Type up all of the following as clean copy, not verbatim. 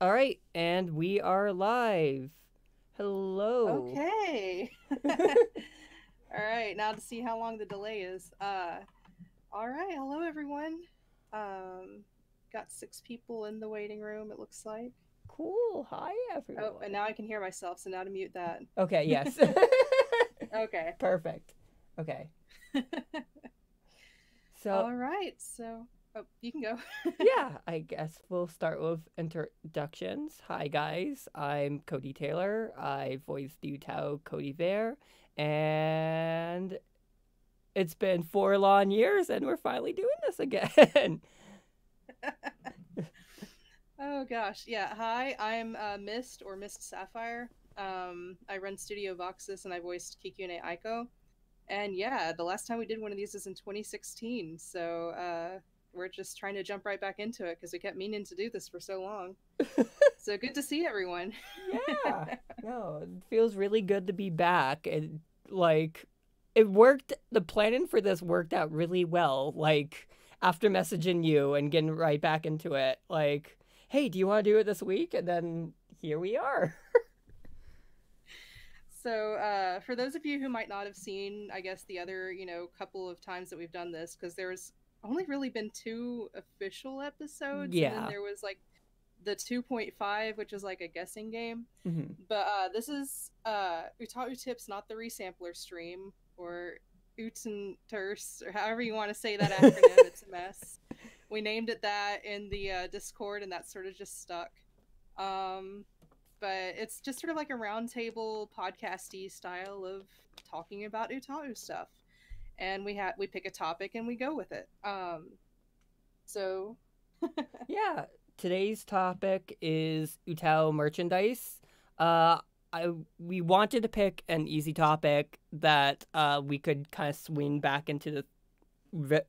All right, and we are live. Hello. Okay. All right, now to see how long the delay is. All right, hello everyone. Um, got 6 people in the waiting room, it looks like. Cool. Hi, Oh, and everyone. now I can hear myself, so now to mute that. Okay, yes. Okay. Perfect. Okay. So, All right, so you can go. yeah, I guess we'll start with introductions. Hi, guys. I'm Cody Taylor. I voiced Utau Cody there. And it's been 4 long years, and we're finally doing this again. Oh gosh, yeah. Hi, I'm Myst or Myst Sapphire. I run Studio Voxus and I voiced Kikune Aiko. And yeah, the last time we did one of these was in 2016. So we're just trying to jump right back into it because we kept meaning to do this for so long. So good to see everyone. Yeah. No, it feels really good to be back. And like it worked, the planning for this worked out really well. Like after messaging you and getting right back into it, like, hey, do you want to do it this week? And then here we are. So for those of you who might not have seen, I guess the other, couple of times that we've done this, because there's only really been 2 official episodes, and then Yeah. there was like the 2.5, which is like a guessing game. Hmm. But this is Utau Tips, not the resampler stream, or Uten Terse, or however you want to say that acronym. It's a mess. We named it that in the Discord, and that sort of just stuck. Um, but it's just sort of like a roundtable podcasty style of talking about Utau stuff, and we pick a topic and we go with it. So Yeah. Today's topic is Utau merchandise. Uh, we wanted to pick an easy topic that we could kind of swing back into the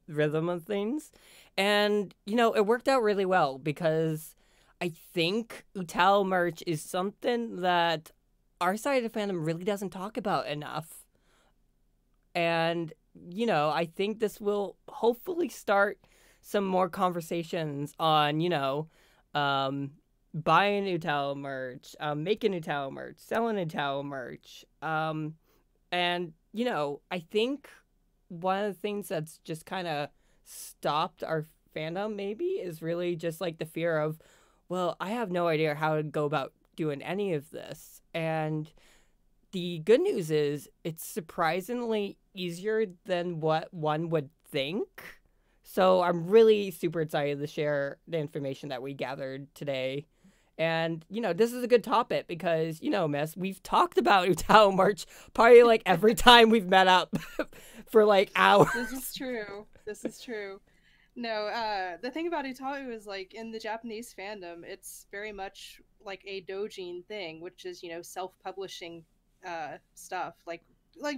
rhythm of things. And, it worked out really well because I think Utau merch is something that our side of the fandom really doesn't talk about enough. And, I think this will hopefully start some more conversations on, um, buying Utau merch, making Utau merch, selling Utau merch. And, I think one of the things that's just kind of stopped our fandom maybe is really just like the fear of, well, I have no idea how to go about doing any of this. And the good news is it's surprisingly easier than what one would think. So I'm really super excited to share the information that we gathered today. And, this is a good topic because, Miss, we've talked about Utau merch probably like every time we've met up for like hours. this is true. This is true. No, the thing about Utahu is like in the Japanese fandom, it's very much like a dojin thing, which is self-publishing stuff. Like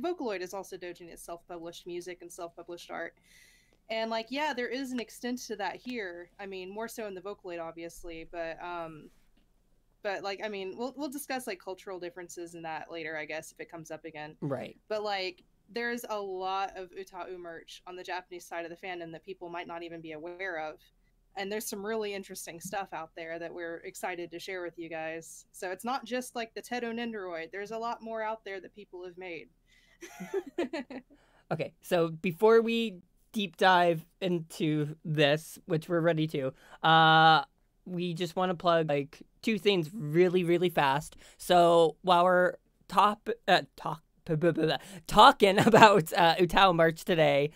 Vocaloid is also dojin. It's self-published music and self-published art. And like yeah, there is an extent to that here. I mean, more so in the Vocaloid, obviously, but like I mean, we'll discuss like cultural differences in that later, I guess, if it comes up again. Right. But like there's a lot of Utau merch on the Japanese side of the fandom that people might not even be aware of. And there's some really interesting stuff out there that we're excited to share with you guys. So it's not just like the Tedo Nendoroid. There's a lot more out there that people have made. Okay, so before we deep dive into this, which we're ready to, we just want to plug like two things really, really fast. So while we're talking about Utau merch today,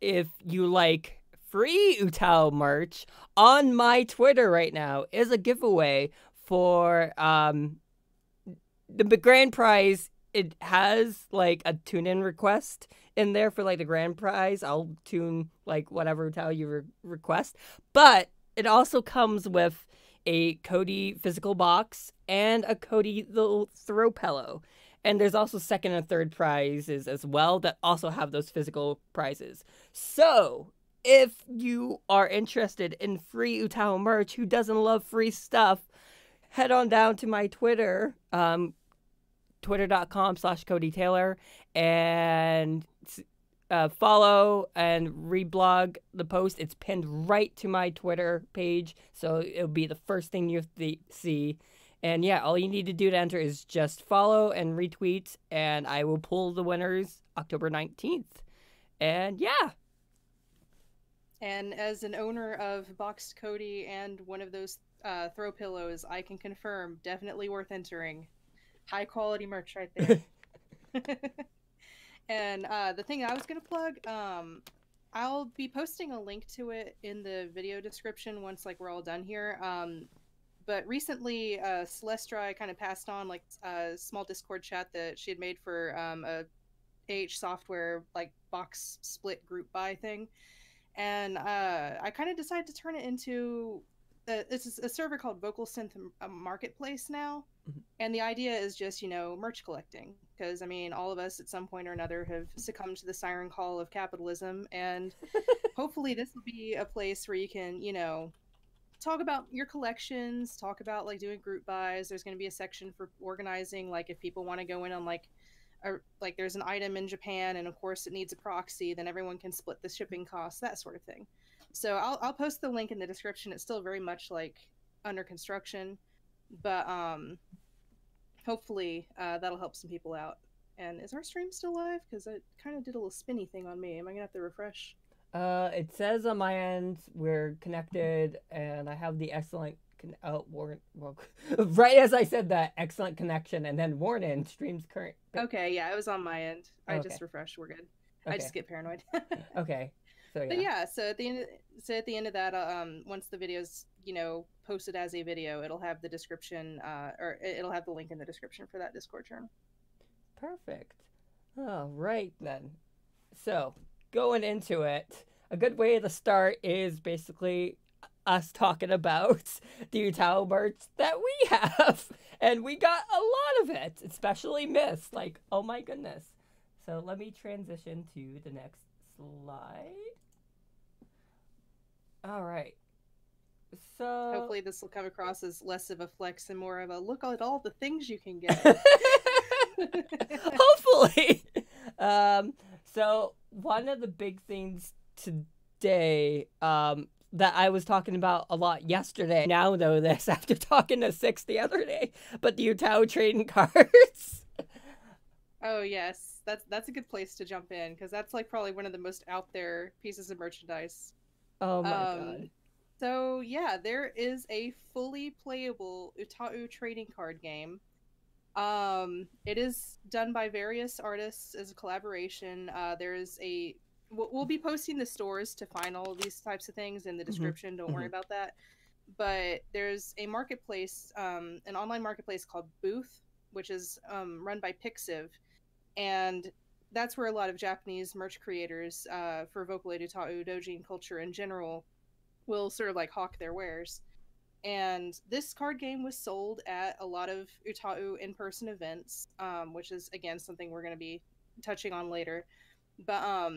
if you like free Utau merch, on my Twitter right now is a giveaway for the grand prize. It has like a tune-in request in there for like the grand prize. I'll tune like whatever Utau you request, but it also comes with a Cody physical box and a Cody little throw pillow. And there's also second and third prizes as well that also have those physical prizes. So if you are interested in free Utau merch, who doesn't love free stuff, head on down to my Twitter, twitter.com/Cody Taylor, and follow and reblog the post. It's pinned right to my Twitter page, so it'll be the first thing you see. And yeah, all you need to do to enter is just follow and retweet, and I will pull the winners October 19th. And yeah. And as an owner of Boxed Cody and one of those throw pillows, I can confirm, definitely worth entering. High quality merch right there. And the thing I was going to plug, I'll be posting a link to it in the video description once like we're all done here. But recently, Celestra kind of passed on like a small Discord chat that she had made for a AH software like box split group buy thing, and I kind of decided to turn it into it's a server called VocalSynth Marketplace now. Mm-hmm. And the idea is just, merch collecting, because I mean, all of us at some point or another have succumbed to the siren call of capitalism, and hopefully this will be a place where you can, talk about your collections, talk about like doing group buys. There's going to be a section for organizing, like if people want to go in on like there's an item in Japan and of course it needs a proxy, then everyone can split the shipping costs, that sort of thing. So I'll post the link in the description. It's still very much like under construction, but hopefully that'll help some people out. And is our stream still live? Because it kind of did a little spinny thing on me. Am I gonna have to refresh? It says on my end we're connected, and I have the excellent Warren. Well, right as I said that, excellent connection, and then Warren streams current. Okay, yeah, it was on my end. I just refreshed. We're good. Okay. I just get paranoid. Okay. So yeah. But yeah, so at the end of that, once the video's posted as a video, it'll have the description, or it'll have the link in the description for that Discord channel. Perfect. All right then. So going into it, a good way to start is basically us talking about the Utau merch that we have, and we got a lot of it, especially Myst. Like, oh my goodness. So let me transition to the next slide. All right. So hopefully this will come across as less of a flex and more of a look at all the things you can get. Hopefully. So one of the big things today that I was talking about a lot yesterday. Now know this after talking to Six the other day, but the Utau trading cards. Oh yes, that's a good place to jump in, because that's like probably one of the most out there pieces of merchandise. Oh my god. So yeah, there is a fully playable Utau trading card game. It is done by various artists as a collaboration. We'll be posting the stores to find all of these types of things in the description. Don't worry about that. But there's a marketplace, an online marketplace called Booth, which is run by Pixiv, and that's where a lot of Japanese merch creators for Vocaloid Utau doujin culture in general will sort of like hawk their wares. And this card game was sold at a lot of Utau in-person events, which is again something we're going to be touching on later. But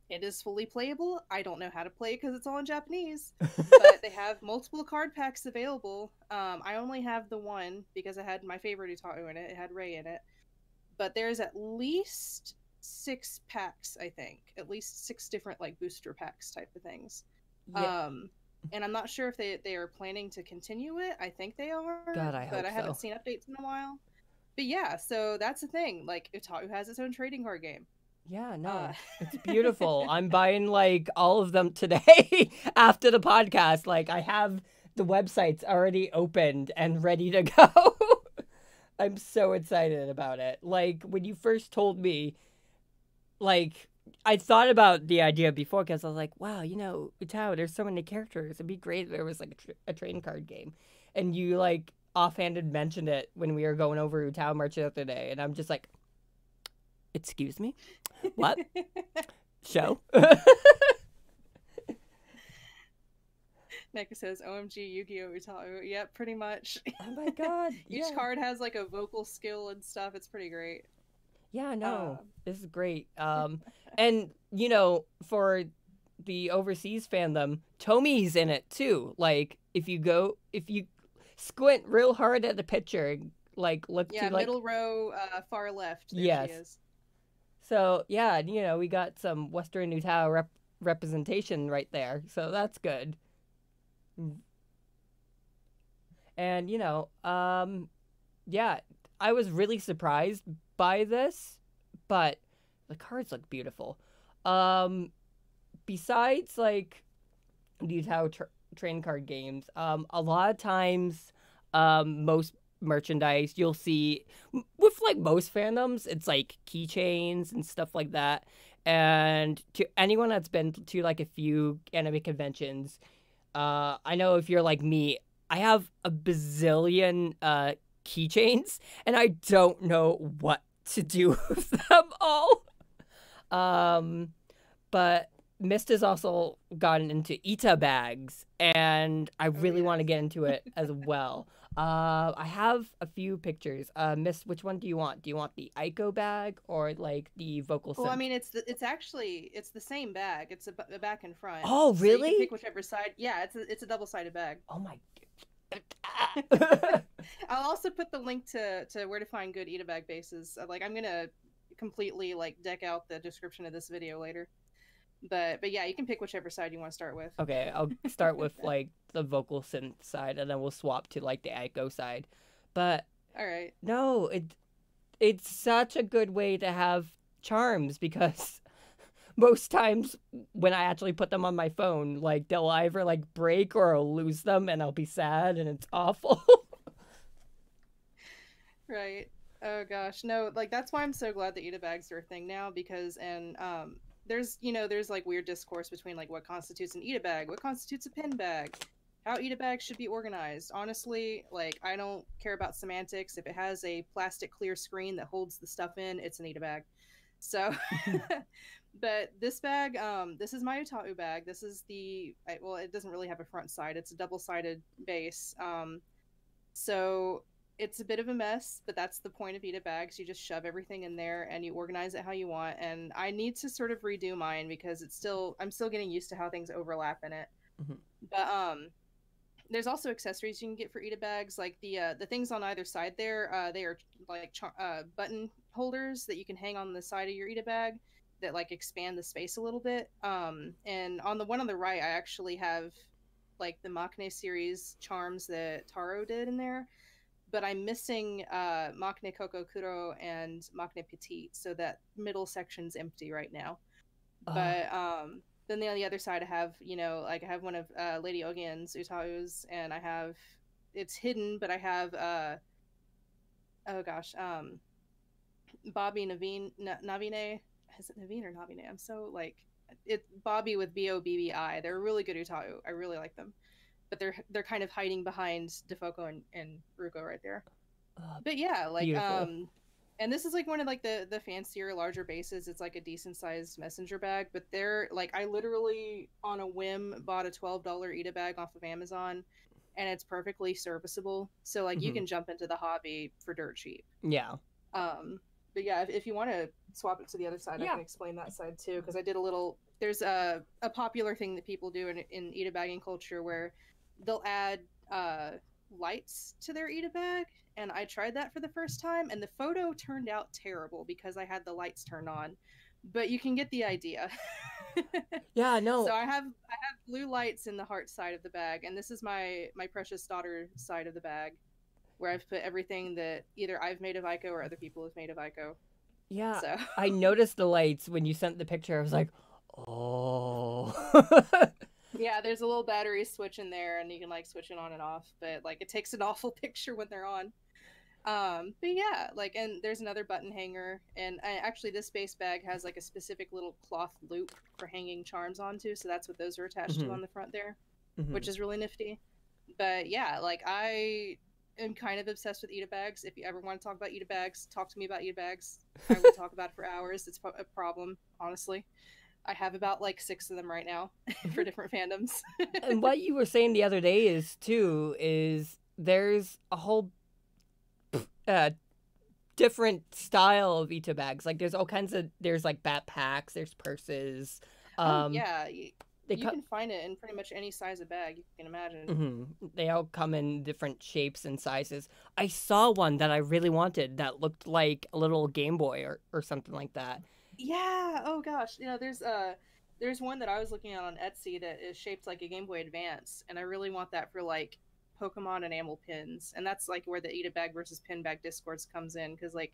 it is fully playable. I don't know how to play because it's all in Japanese, but they have multiple card packs available. I only have the one because I had my favorite Utau in it. It had Ray in it. But there's at least 6 packs, I think. At least 6 different like booster packs type of things. Yeah. And I'm not sure if they are planning to continue it. I think they are. God, I hope so. But I haven't seen updates in a while. But yeah, so that's the thing. Like, Utau has its own trading card game. Yeah, no, it's beautiful. I'm buying like all of them today after the podcast. Like, I have the websites already opened and ready to go. I'm so excited about it. Like, when you first told me, like, I thought about the idea before because I was like, wow, Utau, there's so many characters. It'd be great if there was like a trading card game. And you like offhanded mentioned it when we were going over Utau merch the other day. And I'm just like, excuse me? What? Show? Neka says, OMG, Yu-Gi-Oh! Utau. Yep, pretty much. Oh my god. Each card has like a vocal skill and stuff. It's pretty great. Yeah, no, this is great. And, for the overseas fandom, Tomi's in it too. Like, if you squint real hard at the picture, like, look to, like... middle row, far left. There yes. she is. So yeah, you know, we got some Western Utah representation right there. So that's good. And you know, yeah, I was really surprised by this, but the cards look beautiful. Um, Besides like these train card games, a lot of times, most merchandise you'll see with like most fandoms, it's like keychains and stuff like that. And to anyone that's been to like a few anime conventions, I know if you're like me, I have a bazillion keychains, and I don't know what to do with them all. Um, but Myst has also gotten into Ita bags, and I Oh really want to yes. get into it as well. I have a few pictures. Myst, which one do you want? Do you want the Ico bag or like the vocal Well, I synth? mean, it's actually it's the same bag. It's a back and front, Oh, so you can really? pick whichever side. Yeah, it's a double-sided bag. Oh my. I'll also put the link to where to find good Ita bag bases. Like I'm gonna completely like deck out the description of this video later. But yeah, you can pick whichever side you want to start with. Okay, I'll start with like the vocal synth side, and then we'll swap to like the Ico side. But All right. no, it's such a good way to have charms because most times when I actually put them on my phone, like they'll either like break or I'll lose them and I'll be sad and it's awful. Right. Oh gosh. No, like that's why I'm so glad that Ita bags are a thing now because there's there's like weird discourse between like what constitutes an Ita bag, what constitutes a pin bag, how Ita bags should be organized. Honestly, like I don't care about semantics. If it has a plastic clear screen that holds the stuff in, it's an Ita bag. So but this bag, this is my Utau bag. This is well, it doesn't really have a front side. It's a double-sided base. So it's a bit of a mess, but that's the point of Ita bags. You just shove everything in there and you organize it how you want. And I need to sort of redo mine because I'm still getting used to how things overlap in it. Mhm. But there's also accessories you can get for Ita bags, like the things on either side there. They are like button holders that you can hang on the side of your Ita bag that like expand the space a little bit. And on the one on the right, I actually have like the Maknae series charms that Taro did in there, but I'm missing Maknae Koko Kuro and Maknae Petite, so that middle section's empty right now. Oh, But then on the other side, I have like I have one of Lady Ogien's Utau's, and I have it's hidden, but I have oh gosh, Bobby Navine. Is it Navine or Navine? I'm so like it Bobby with Bobbi. They're really good Utau. I really like them, but they're kind of hiding behind Defoko and Ruko right there. oh, But yeah, like beautiful. and this is like one of like the fancier larger bases. It's like a decent sized messenger bag, but they're like I literally on a whim bought a $12 Ita bag off of Amazon, and it's perfectly serviceable. So like you Hmm. can jump into the hobby for dirt cheap. Yeah. um but yeah, if you want to swap it to the other side, I Yeah. can explain that side too, because I did a little there's a popular thing that people do in Ita bagging culture where they'll add lights to their Ita bag, and I tried that for the first time and the photo turned out terrible because I had the lights turned on, but you can get the idea. Yeah, So no. I have blue lights in the heart side of the bag, and this is my precious daughter side of the bag where I've put everything that either I've made of Ico or other people have made of Ico. Yeah, So I noticed the lights when you sent the picture. I was like, oh. yeah, there's a little battery switch in there, and you can like switch it on and off. But like, it takes an awful picture when they're on. But yeah, like, and there's another button hanger, and actually, this base bag has like a specific little cloth loop for hanging charms onto. So that's what those are attached to Hmm. on the front there, Hmm. which is really nifty. But yeah, like I am kind of obsessed with Ita bags. If you ever want to talk about Ita bags, talk to me about Ita bags. I will talk about it for hours. It's a problem, honestly. I have about like six of them right now for different fandoms. And what you were saying the other day is there's a whole uh, different style of Ita bags. Like there's all kinds of there's like backpacks, there's purses. Oh Um, yeah, they you cut. can find it in pretty much any size of bag you can imagine. Hmm. They all come in different shapes and sizes. I saw one that I really wanted that looked like a little Game Boy or something like that. Yeah. Oh gosh. There's one that I was looking at on Etsy that is shaped like a Game Boy Advance, and I really want that for like Pokemon enamel pins, and that's like where the Eat a Bag versus Pin Bag discourse comes in, because like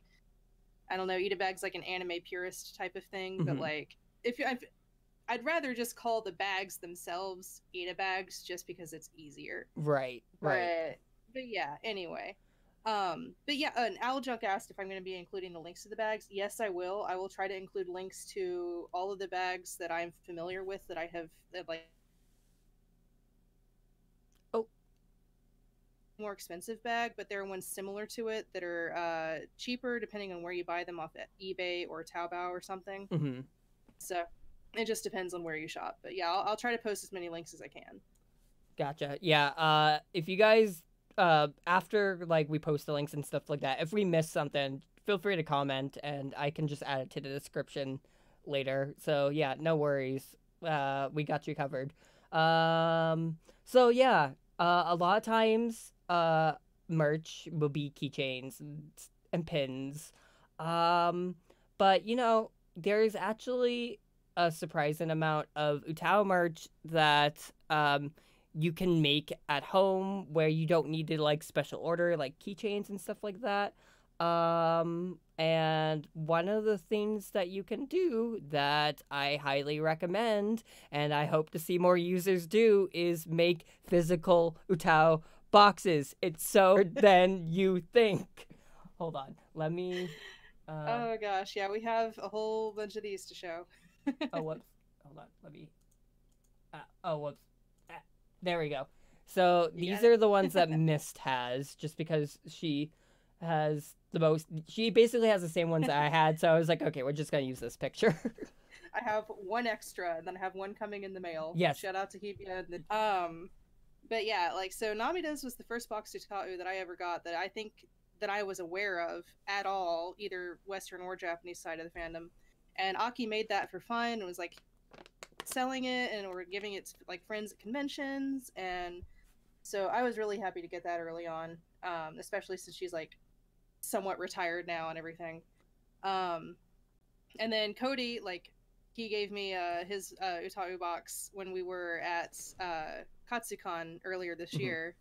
I don't know, Eat a Bag's like an anime purist type of thing, but Hmm. like I'd rather just call the bags themselves Eat a Bags just because it's easier. Right, right. But yeah, anyway. But yeah, and Owl Junk asked if I'm going to be including the links to the bags. Yes, I will. I will try to include links to all of the bags that I'm familiar with that I have that like Oh, more expensive bag, but there are ones similar to it that are cheaper depending on where you buy them off at eBay or Taobao or something. hmm, So it just depends on where you shop. But yeah, I'll try to post as many links as I can. gotcha. Yeah. If you guys, after like we post the links and stuff like that, if we miss something, feel free to comment, and I can just add it to the description later. So yeah, no worries. We got you covered. So yeah, a lot of times, merch will be keychains and pins. Um, but you know, there's actually a surprising amount of Utau merch that you can make at home where you don't need to like special order like keychains and stuff like that. And one of the things that you can do that I highly recommend and I hope to see more users do is make physical Utau boxes. It's so than you think. Hold on. Let me Oh gosh, yeah, we have a whole bunch of these to show. oh whoops. Hold on. Let me oh whoops. Ah, there we go. So You got these it? are the ones that Myst has, just because she has the most. She basically has the same ones that I had, so I was like, okay, we're just gonna use this picture. I have one extra, and then I have one coming in the mail. Yes. Shout out to Hebia. But yeah, like so, Namida's was the first box to Takau that I ever got that I think that I was aware of at all, either Western or Japanese side of the fandom. And Aki made that for fun and was like selling it, and we're giving it to like friends at conventions, and so I was really happy to get that early on, especially since she's like somewhat retired now and everything. Um, and then Cody, like, he gave me his Utaru box when we were at Katsucon earlier this Mhm. year,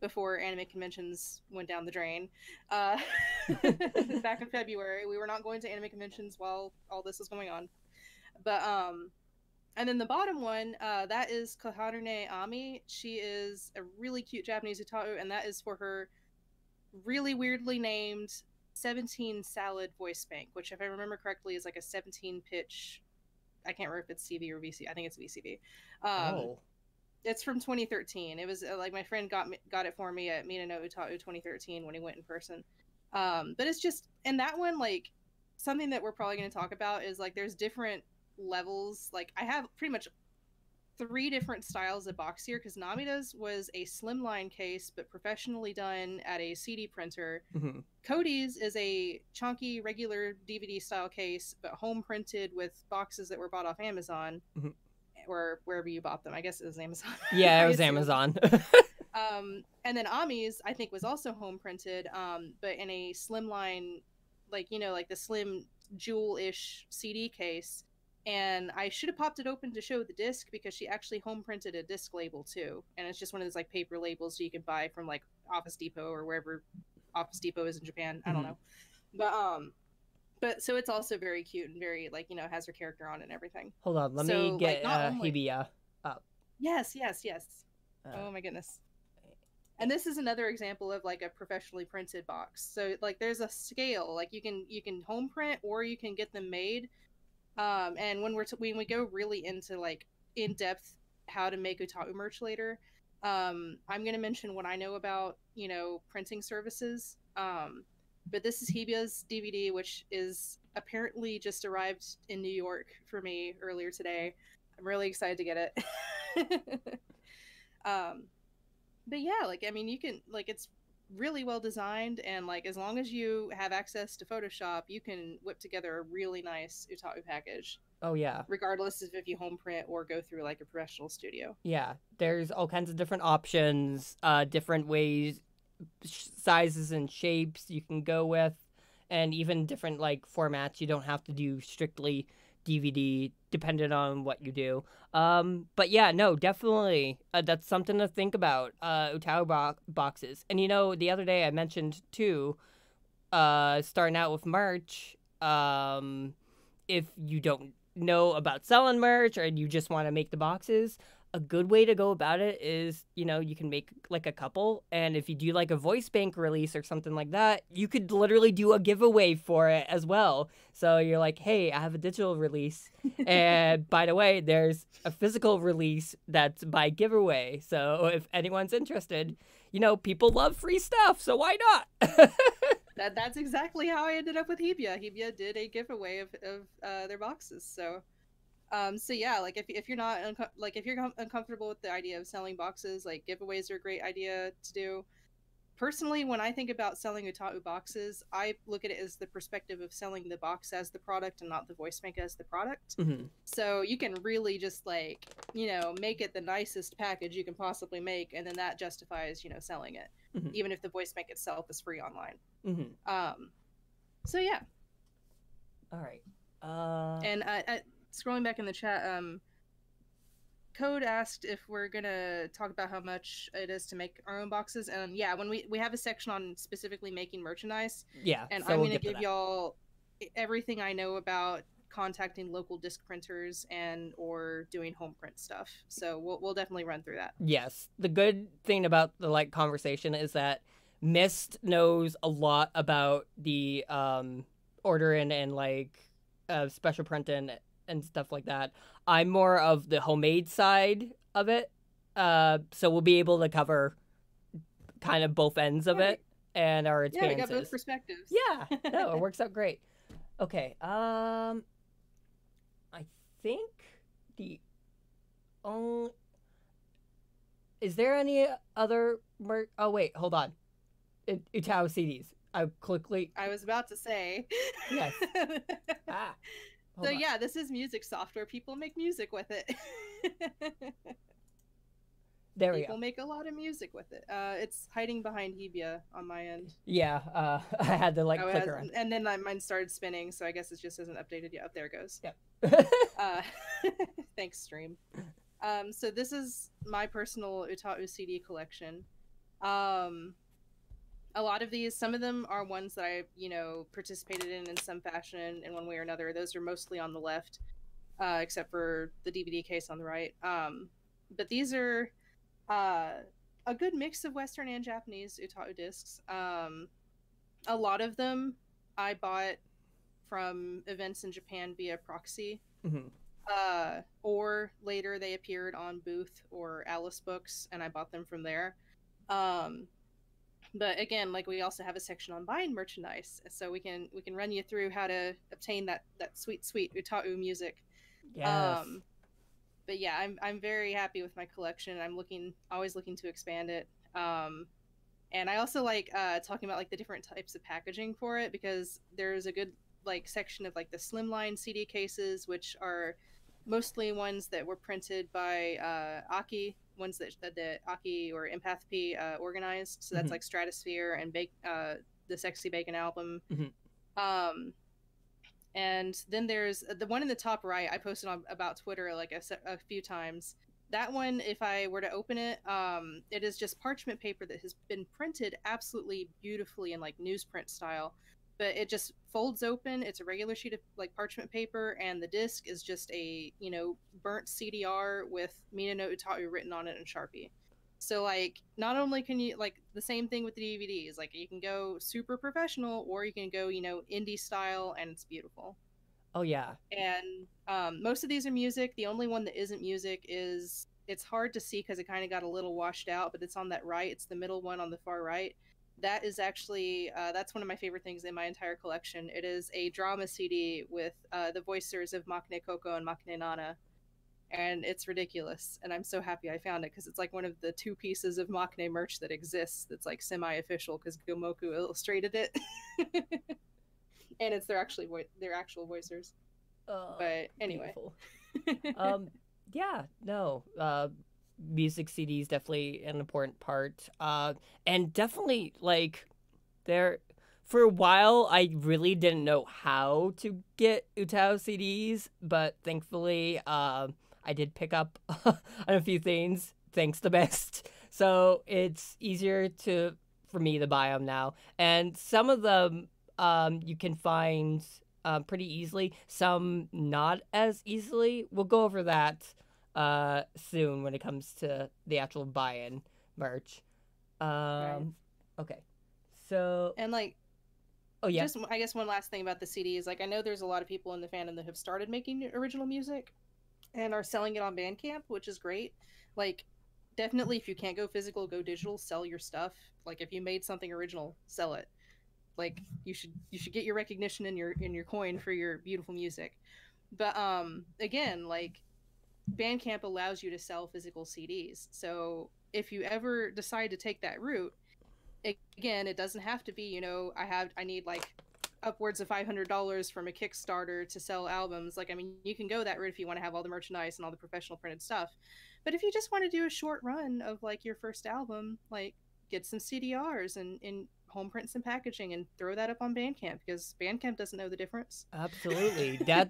before anime conventions went down the drain. Uh, back in February, we were not going to anime conventions while all this was going on. But and then the bottom one, that is Koharune Ami. She is a really cute Japanese utaru, and that is for her really weirdly named 17 salad voice bank, which, if I remember correctly, is like a 17 pitch. I can't remember if it's CV or VC. I think it's VCV. Um, Oh. it's from 2013. It was like my friend got it for me at Mina no Utau 2013 when he went in person. But it's just, and that one, like, something that we're probably going to talk about is like there's different levels. Like, I have pretty much three different styles of box here, because Namida's was a slimline case but professionally done at a CD printer. Mhm. Cody's is a chunky regular DVD style case but home printed with boxes that were bought off Amazon Mhm. or wherever you bought them. I guess it was Amazon. Yeah, it I was assume. Amazon. And then Ami's, I think, was also home printed, but in a slimline, like, you know, like the slim jewel-ish CD case. And I should have popped it open to show the disc, because she actually home printed a disc label too, and it's just one of those like paper labels you can buy from like Office Depot or wherever Office Depot is in Japan. I don't Mhm. know, but so it's also very cute and very, like, you know, has her character on it and everything. Hold on, let me So like get not only Hibia up. yes. Uh, Oh my goodness. And this is another example of like a professionally printed box. So like there's a scale, like you can home print or you can get them made. And when we go really into like in depth how to make otaku merch later, I'm gonna mention what I know about, you know, printing services. But this is Hebia's DVD, which is apparently just arrived in New York for me earlier today. I'm really excited to get it. um, but yeah, like, I mean, you can, like, it's really well designed, and like as long as you have access to Photoshop, you can whip together a really nice utaku package, oh yeah. regardless of if you home print or go through like a professional studio. Yeah, there's all kinds of different options, different ways, sizes and shapes you can go with, and even different like formats. You don't have to do strictly DVD, depending on what you do. But yeah, no, definitely, that's something to think about. Utau boxes, and the other day I mentioned too, starting out with merch. If you don't know about selling merch or you just want to make the boxes, a good way to go about it is, you can make like a couple. And if you do like a voice bank release or something like that, you could literally do a giveaway for it as well. So you're like, hey, I have a digital release. And by the way, there's a physical release that's by giveaway. So if anyone's interested, people love free stuff. So why not? That's exactly how I ended up with Hebia. Hebia did a giveaway of their boxes. So yeah, like if you're not if you're uncomfortable with the idea of selling boxes, like giveaways are a great idea to do. Personally, when I think about selling Utau boxes, I look at it as the perspective of selling the box as the product and not the voice bank as the product. Mm-hmm. So you can really just make it the nicest package you can possibly make, and then that justifies selling it, mm-hmm. even if the voice bank itself is free online. Mm-hmm. So yeah. All right. And scrolling back in the chat, Code asked if we're gonna talk about how much it is to make our own boxes, and yeah, when we have a section on specifically making merchandise. Yeah, and so I'm we'll gonna get to give y'all everything I know about contacting local disc printers or doing home print stuff. So we'll definitely run through that. Yes, the good thing about the conversation is that Myst knows a lot about the ordering and special printing and stuff like that. I'm more of the homemade side of it, so we'll be able to cover kind of both ends of it and our experiences. Yeah, we got both perspectives. Yeah, no, it works out great. Okay, I think the only... Is there any other oh wait, hold on. Utau CDs. I was about to say. Yes. So yeah, this is music software. People make music with it. There we go. People make a lot of music with it. It's hiding behind Hebia on my end. Yeah, I had to click around. And then mine started spinning, so I guess it just hasn't updated yet. Oh, there it goes. Yep. Thanks, stream. So this is my personal Utau CD collection. A lot of these, some of them are ones that I, participated in some fashion in one way or another. Those are mostly on the left, except for the DVD case on the right. But these are a good mix of Western and Japanese Utau discs. A lot of them I bought from events in Japan via proxy. Mm-hmm. Or later they appeared on Booth or Alice Books, and I bought them from there. But again, we also have a section on buying merchandise, so we can run you through how to obtain that sweet Utau music. Yes. But yeah, I'm very happy with my collection. I'm always looking to expand it. And I also like talking about the different types of packaging for it, because there's a good section of the slimline CD cases, which are mostly ones that were printed by Aki, ones that Aki or Empath P organized. So that's Stratosphere and the Sexy Bacon album. Mm-hmm. And then there's the one in the top right. I posted on about Twitter a few times. That one, if I were to open it, it is just parchment paper that has been printed absolutely beautifully in newsprint style. But it just folds open. It's a regular sheet of parchment paper, and the disc is just a burnt CDR with Mina no Utau written on it in Sharpie. So not only can you the same thing with the DVDs, you can go super professional, or you can go indie style, and it's beautiful. Oh yeah. And most of these are music. The only one that isn't music is, it's hard to see because it kind of got a little washed out, but it's on that right. It's the middle one on the far right. That is actually, that's one of my favorite things in my entire collection. It is a drama CD with the voicers of Maknae Koko and Maknae Nana. And it's ridiculous. And I'm so happy I found it, because it's one of the 2 pieces of Maknae merch that exists that's semi-official, because Gomoku illustrated it. And it's their actual voicers. But anyway. Yeah, no. Music CDs definitely an important part, and definitely for a while, I really didn't know how to get Utau CDs, but thankfully, I did pick up on a few things thanks to Myst. So it's easier for me to buy them now. And some of them you can find pretty easily, some not as easily. We'll go over that soon when it comes to the actual buy-in merch. Right. Okay. So, And like, oh yeah. just I guess one last thing about the CDs, like I know there's a lot of people in the fandom that have started making original music and are selling it on Bandcamp, which is great. Like, definitely if you can't go physical, go digital, sell your stuff. Like if you made something original, sell it. Like you should get your recognition in your coin for your beautiful music. But again, like Bandcamp allows you to sell physical CDs. So if you ever decide to take that route, again, it doesn't have to be, I need like upwards of $500 from a Kickstarter to sell albums. Like, I mean, you can go that route if you want to have all the merchandise and all the professional printed stuff. But if you just want to do a short run of like your first album, like get some CDRs and home prints and packaging and throw that up on Bandcamp, because Bandcamp doesn't know the difference. Absolutely. That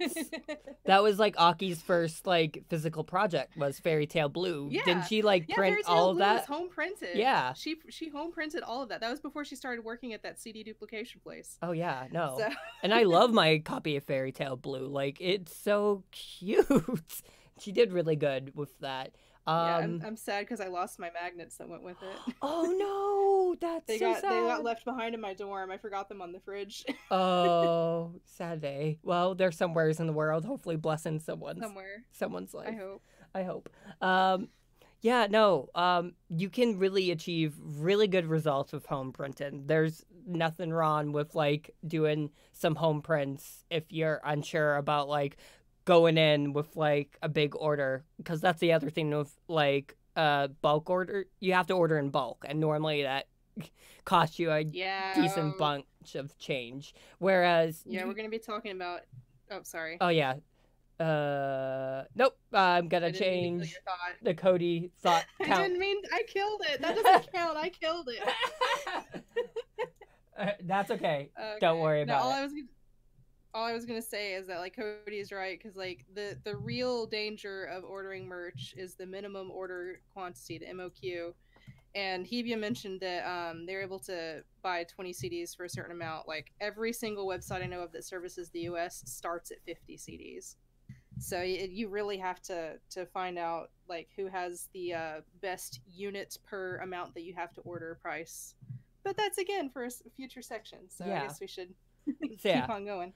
was like Aki's first like physical project was Fairy Tale Blue. Yeah. Didn't she like print all of that? Home printed. Yeah. She home printed all of that. That was before she started working at that CD duplication place. Oh yeah, no. So... And I love my copy of Fairy Tale Blue. Like it's so cute. She did really good with that. Yeah, I'm sad because I lost my magnets that went with it. Oh no, that's they sad. They got left behind in my dorm. I forgot them on the fridge. Oh, sad day. Well, they're somewheres in the world, hopefully blessing someone's life. I hope. Yeah, no. You can really achieve really good results with home printing. There's nothing wrong with like doing some home prints if you're unsure about like going in with like a big order, because that's the other thing with like bulk order. You have to order in bulk, and normally that costs you a decent bunch of change. Whereas we're gonna be talking about. Oh, sorry. Oh yeah. Nope. I'm gonna change the Cody thought count. I didn't mean. I killed it. That doesn't count. I killed it. That's okay. Don't worry about it. All I was gonna say is that like Cody is right, because like the real danger of ordering merch is the minimum order quantity, the MOQ. And Hebia mentioned that they're able to buy 20 CDs for a certain amount. Like every single website I know of that services the US starts at 50 CDs. So you really have to find out like who has the best units per amount that you have to order price. But that's again for a future section. So I guess we should keep on going.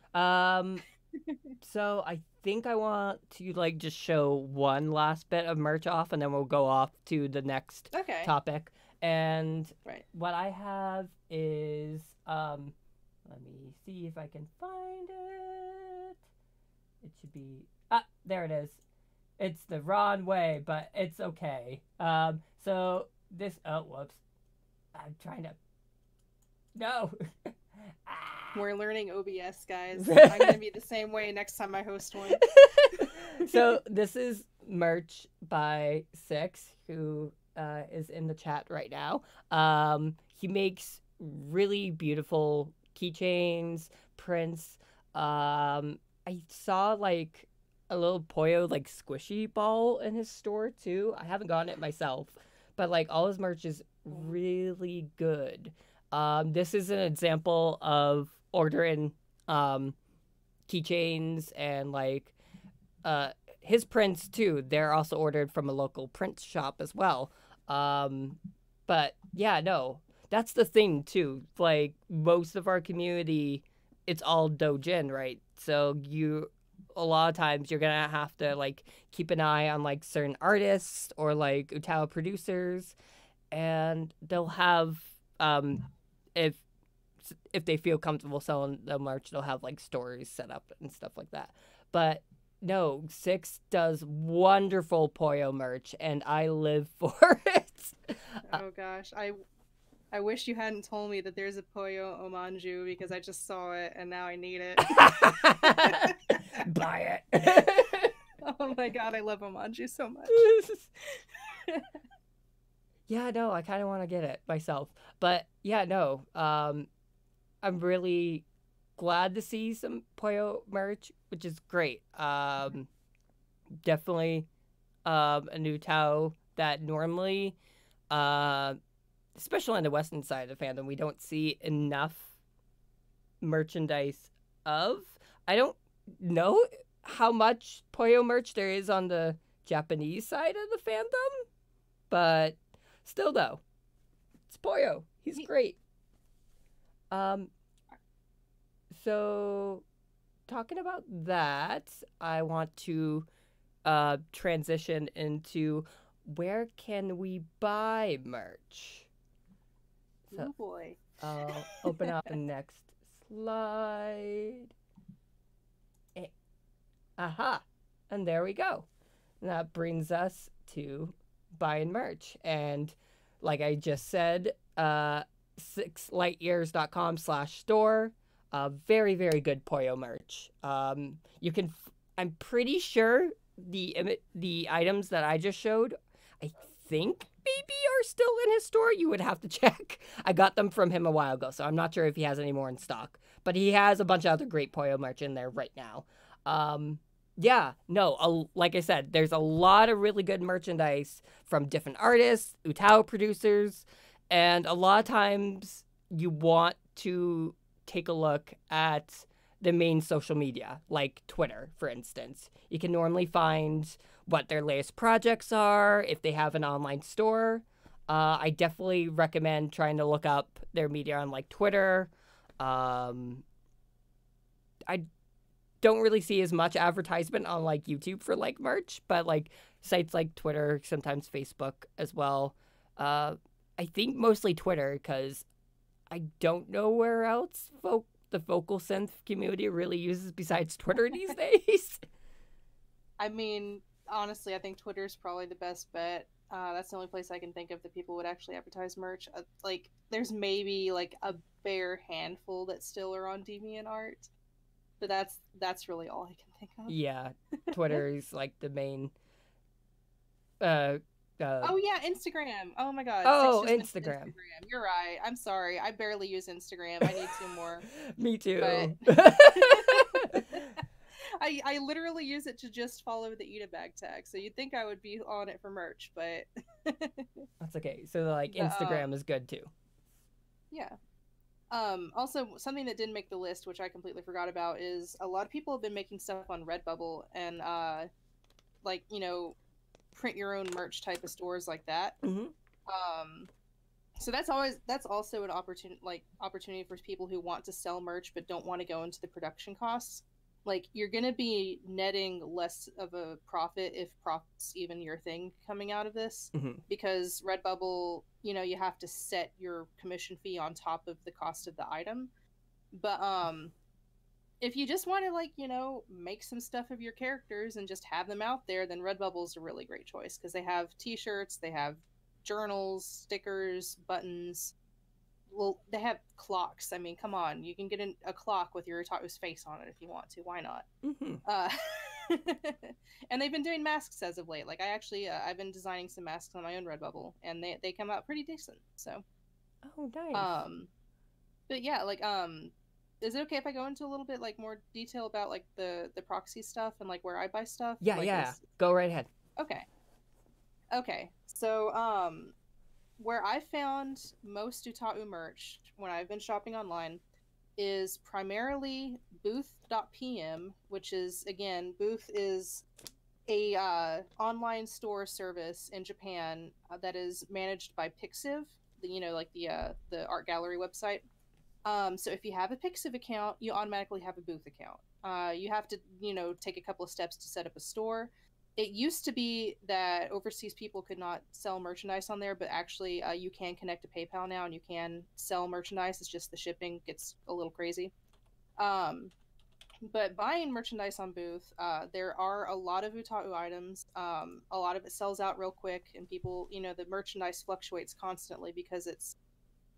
So I think I want to like just show one last bit of merch off, and then we'll go off to the next topic. And what I have is let me see if I can find it. It should be there it is. It's the wrong way, but it's okay. So this whoops. I'm trying to no. We're learning OBS, guys. I'm going to be the same way next time I host one. So this is merch by Six, who is in the chat right now. He makes really beautiful keychains, prints. I saw like a little Poyo like squishy ball in his store too. I haven't gotten it myself, but like all his merch is really good. This is an example of ordering keychains and like his prints too. They're also ordered from a local print shop as well. But yeah, no, that's the thing too. Like most of our community, it's all doujin, right? So a lot of times you're gonna have to like keep an eye on like certain artists or like Utau producers, and they'll have if they feel comfortable selling the merch, they'll have like stories set up and stuff like that. But no, Six does wonderful Poyo merch, and I live for it. Oh gosh, I wish you hadn't told me that there's a Poyo Omanju, because I just saw it and now I need it. Buy it. Oh my god, I love Omanju so much. Yeah, no, I kind of want to get it myself. But yeah, no, I'm really glad to see some Poyo merch, which is great. Definitely a new Utau that normally, uh, especially on the western side of the fandom, we don't see enough merchandise of. I don't know how much Poyo merch there is on the Japanese side of the fandom, but still though, it's Poyo. He's great. So talking about that, I want to transition into where can we buy merch? So Oh boy. I'll open up the next slide. Aha! And there we go. And that brings us to buying merch. And like I just said, 6lightyears.com/store. Very, very good Poyo merch. You can, I'm pretty sure the items that I just showed, I think maybe are still in his store. You would have to check. I got them from him a while ago, so I'm not sure if he has any more in stock. But he has a bunch of other great Poyo merch in there right now. Yeah, no, like I said, there's a lot of really good merchandise from different artists, Utau producers, and a lot of times you want to take a look at the main social media, like Twitter, for instance. You can normally find what their latest projects are, if they have an online store. I definitely recommend trying to look up their media on like Twitter. I don't really see as much advertisement on like YouTube for like merch, but like sites like Twitter, sometimes Facebook as well. I think mostly Twitter because I don't know where else the vocal synth community really uses besides Twitter these days. I mean, honestly, I think Twitter's probably the best bet. That's the only place I can think of that people would actually advertise merch. Like, there's maybe like a bare handful that still are on DeviantArt, but that's really all I can think of. Yeah, Twitter is like the main. Oh yeah, Instagram. Oh my God. Oh, Six just Instagram. mentioned Instagram. You're right. I'm sorry. I barely use Instagram. I need to more. Me too. But I literally use it to just follow the Eat a Bag tag. So you'd think I would be on it for merch, but That's okay. So like Instagram is good too. Yeah. Also, something that didn't make the list, which I completely forgot about, is a lot of people have been making stuff on Redbubble and like, you know, print your own merch type of stores like that. Mm-hmm. So that's also an opportunity for people who want to sell merch but don't want to go into the production costs. Like, you're gonna be netting less of a profit, if profit's even your thing, coming out of this, because Redbubble, you know, you have to set your commission fee on top of the cost of the item. But if you just want to, like, you know, make some stuff of your characters and just have them out there, then Redbubble's a really great choice because they have t-shirts, they have journals, stickers, buttons. Well, they have clocks. I mean, come on, you can get a clock with your Utau's face on it if you want to. Why not? And they've been doing masks as of late. Like, I actually I've been designing some masks on my own Redbubble, and they come out pretty decent. So, oh, nice. But yeah, like, is it okay if I go into a little bit like more detail about like the proxy stuff and like where I buy stuff? Yeah, like yeah. Go right ahead. Okay. So, where I found most Utau merch when I've been shopping online is primarily booth.pm, which is, again, Booth is a online store service in Japan that is managed by Pixiv, the art gallery website. So if you have a Pixiv account, you automatically have a Booth account. You have to, take a couple of steps to set up a store. It used to be that overseas people could not sell merchandise on there, but actually you can connect to PayPal now and you can sell merchandise. It's just the shipping gets a little crazy. But buying merchandise on Booth, there are a lot of Utau items. A lot of it sells out real quick, and people, the merchandise fluctuates constantly because it's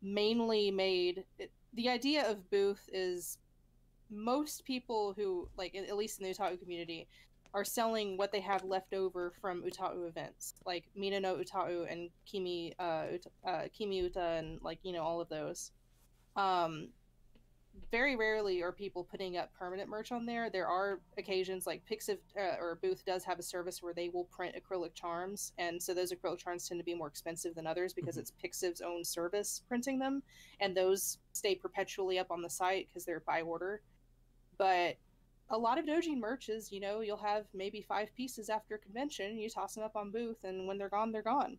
mainly made. The idea of Booth is most people who, like, at least in the Utau community, are selling what they have left over from Utau events, like Mina no Utau and Kimi Uta and, like, all of those. very rarely are people putting up permanent merch on there. There are occasions like Pixiv or Booth does have a service where they will print acrylic charms, and so those acrylic charms tend to be more expensive than others because it's Pixiv's own service printing them, and those stay perpetually up on the site because they're by order. But a lot of Dojin merch is, you'll have maybe 5 pieces after a convention, and you toss them up on Booth, and when they're gone, they're gone.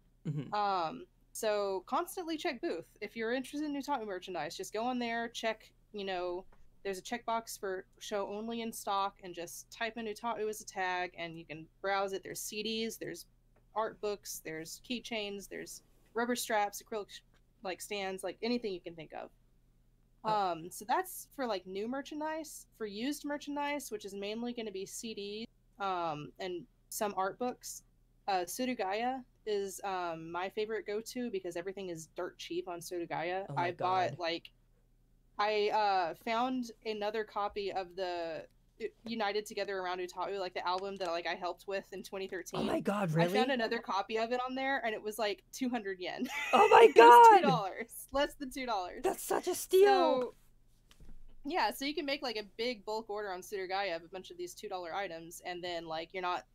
So constantly check Booth. If you're interested in Utau merchandise, just go on there, check, there's a checkbox for show only in stock, and just type in Utau as a tag, and you can browse it. There's CDs, there's art books, there's keychains, there's rubber straps, acrylic like stands, like anything you can think of. So that's for like new merchandise. For used merchandise, which is mainly going to be CDs, and some art books, Surugaya is my favorite go-to because everything is dirt cheap on Surugaya. Oh my God. I found another copy of the United Together Around Utau, like the album that like I helped with in 2013. Oh my God, really? I found another copy of it on there, and it was like 200 yen. Oh my God! It was $2, less than $2. That's such a steal. So, yeah, so you can make like a big bulk order on Surugaya of a bunch of these $2 items, and then like you're not,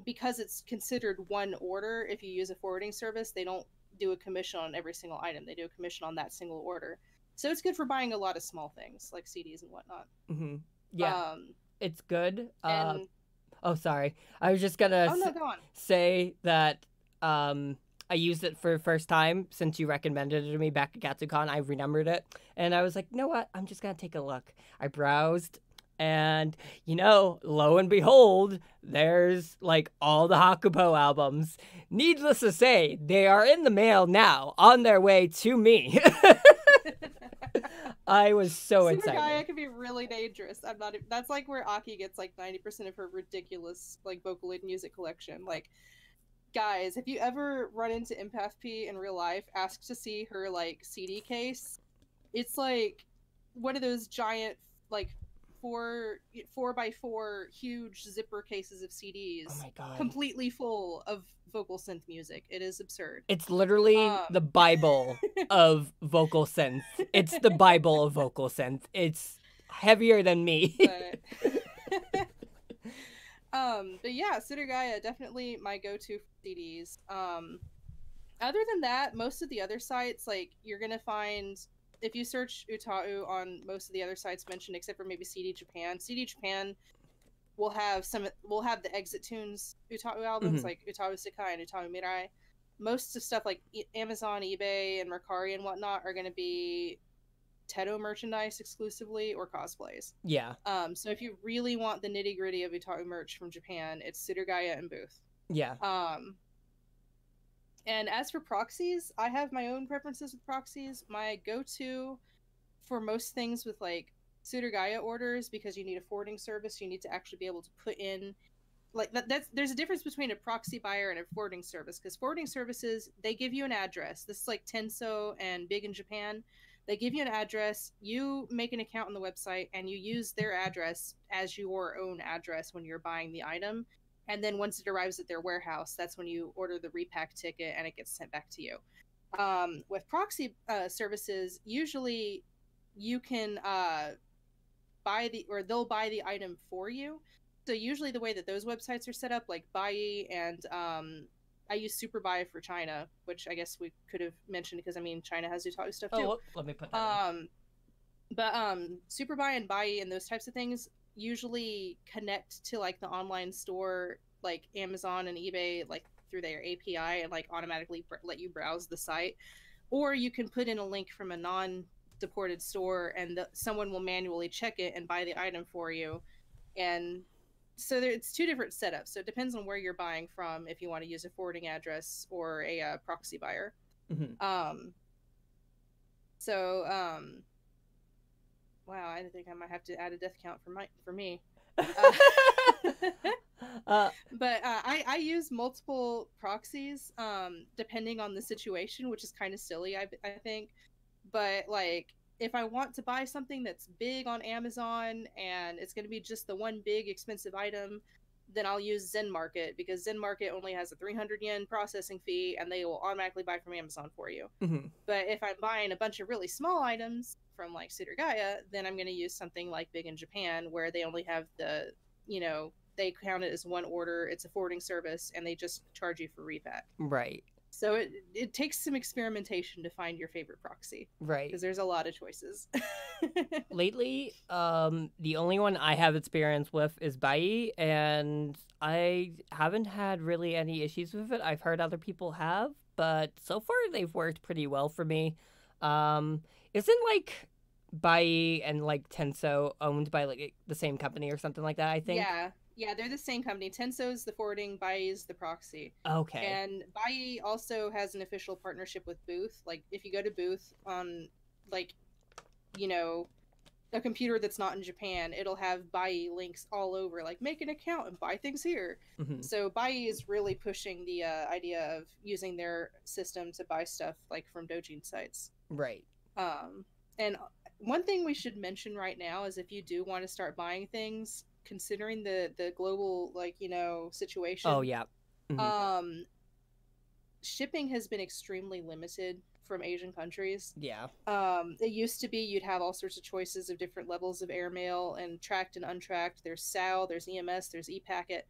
because it's considered one order. If you use a forwarding service, they don't do a commission on every single item. They do a commission on that single order. So it's good for buying a lot of small things like CDs and whatnot. Yeah, it's good. And... oh, sorry. I was just gonna go on. say that I used it for the first time since you recommended it to me back at Gatsucon. I remembered it, and I was like, you know what? I'm just gonna take a look. I browsed, and lo and behold, there's like all the Hakupo albums. Needless to say, they are in the mail now, on their way to me. I was so excited. Surugaya can be really dangerous. That's like where Aki gets like 90% of her ridiculous like Vocaloid music collection. Like, guys, if you ever run into Empath P in real life, ask to see her like CD case. It's like one of those giant like 4x4 huge zipper cases of CDs. Oh my God. Completely full of vocal synth music. It is absurd. It's literally the Bible of vocal synth. It's the Bible of vocal synth. It's heavier than me. But yeah, Surugaya, definitely my go-to for CDs. Other than that, most of the other sites, like, you're gonna find, if you search Utau on most of the other sites mentioned, except for maybe CD Japan will have the Exit Tunes Utau albums, like Utau Sekai and Utau Mirai. Most of stuff like Amazon, eBay, and Mercari and whatnot are going to be Teto merchandise exclusively or cosplays. Yeah. So if you really want the nitty gritty of Utau merch from Japan, it's Surugaya and Booth. Yeah. And as for proxies, I have my own preferences with proxies. My go-to for most things with like Surugaya orders, because you need a forwarding service, you need to actually be able to put in like there's a difference between a proxy buyer and a forwarding service, because forwarding services, they give you an address. This is like Tenso and Big in Japan. They give you an address, you make an account on the website, and you use their address as your own address when you're buying the item. And then once it arrives at their warehouse, that's when you order the repack ticket and it gets sent back to you. With proxy services, usually you can they'll buy the item for you. So usually the way that those websites are set up, like Bai and I use Superbuy for China, which I guess we could have mentioned because I mean China has Utau stuff too. Oh, let me put that in. But Superbuy and Bai and those types of things usually connect to like the online store, like Amazon and eBay, like through their API, and like automatically let you browse the site. Or you can put in a link from a non-supported store, and someone will manually check it and buy the item for you. And so it's two different setups. So it depends on where you're buying from, if you want to use a forwarding address or a proxy buyer. Wow, I think I might have to add a death count for me. But I use multiple proxies depending on the situation, which is kind of silly, I think. But like, if I want to buy something that's big on Amazon and it's going to be just the one big expensive item, then I'll use Zen Market, because Zen Market only has a 300 yen processing fee and they will automatically buy from Amazon for you. Mm-hmm. But if I'm buying a bunch of really small items from like Gaia, then I'm going to use something like Big in Japan, where they only have the, they count it as one order, it's a forwarding service, and they just charge you for repack. Right. So it takes some experimentation to find your favorite proxy. Right. Because there's a lot of choices. Lately, the only one I have experience with is Bai, and I haven't had really any issues with it. I've heard other people have, but so far they've worked pretty well for me. Isn't like Bai and like Tenso owned by like the same company or something like that, I think? Yeah, they're the same company. Tenso's the forwarding, Bai is the proxy. Okay. And Bai also has an official partnership with Booth. Like, if you go to Booth on, like, a computer that's not in Japan, it'll have Bai links all over, like, make an account and buy things here. Mm-hmm. So Bai is really pushing the idea of using their system to buy stuff, like, from doujin sites. Right. And one thing we should mention right now is, if you do want to start buying things, considering the global, like, situation. Oh, yeah. Mm-hmm. Shipping has been extremely limited from Asian countries. Yeah. It used to be you'd have all sorts of choices of different levels of airmail, and tracked and untracked. There's SAL, there's EMS, there's e-packet.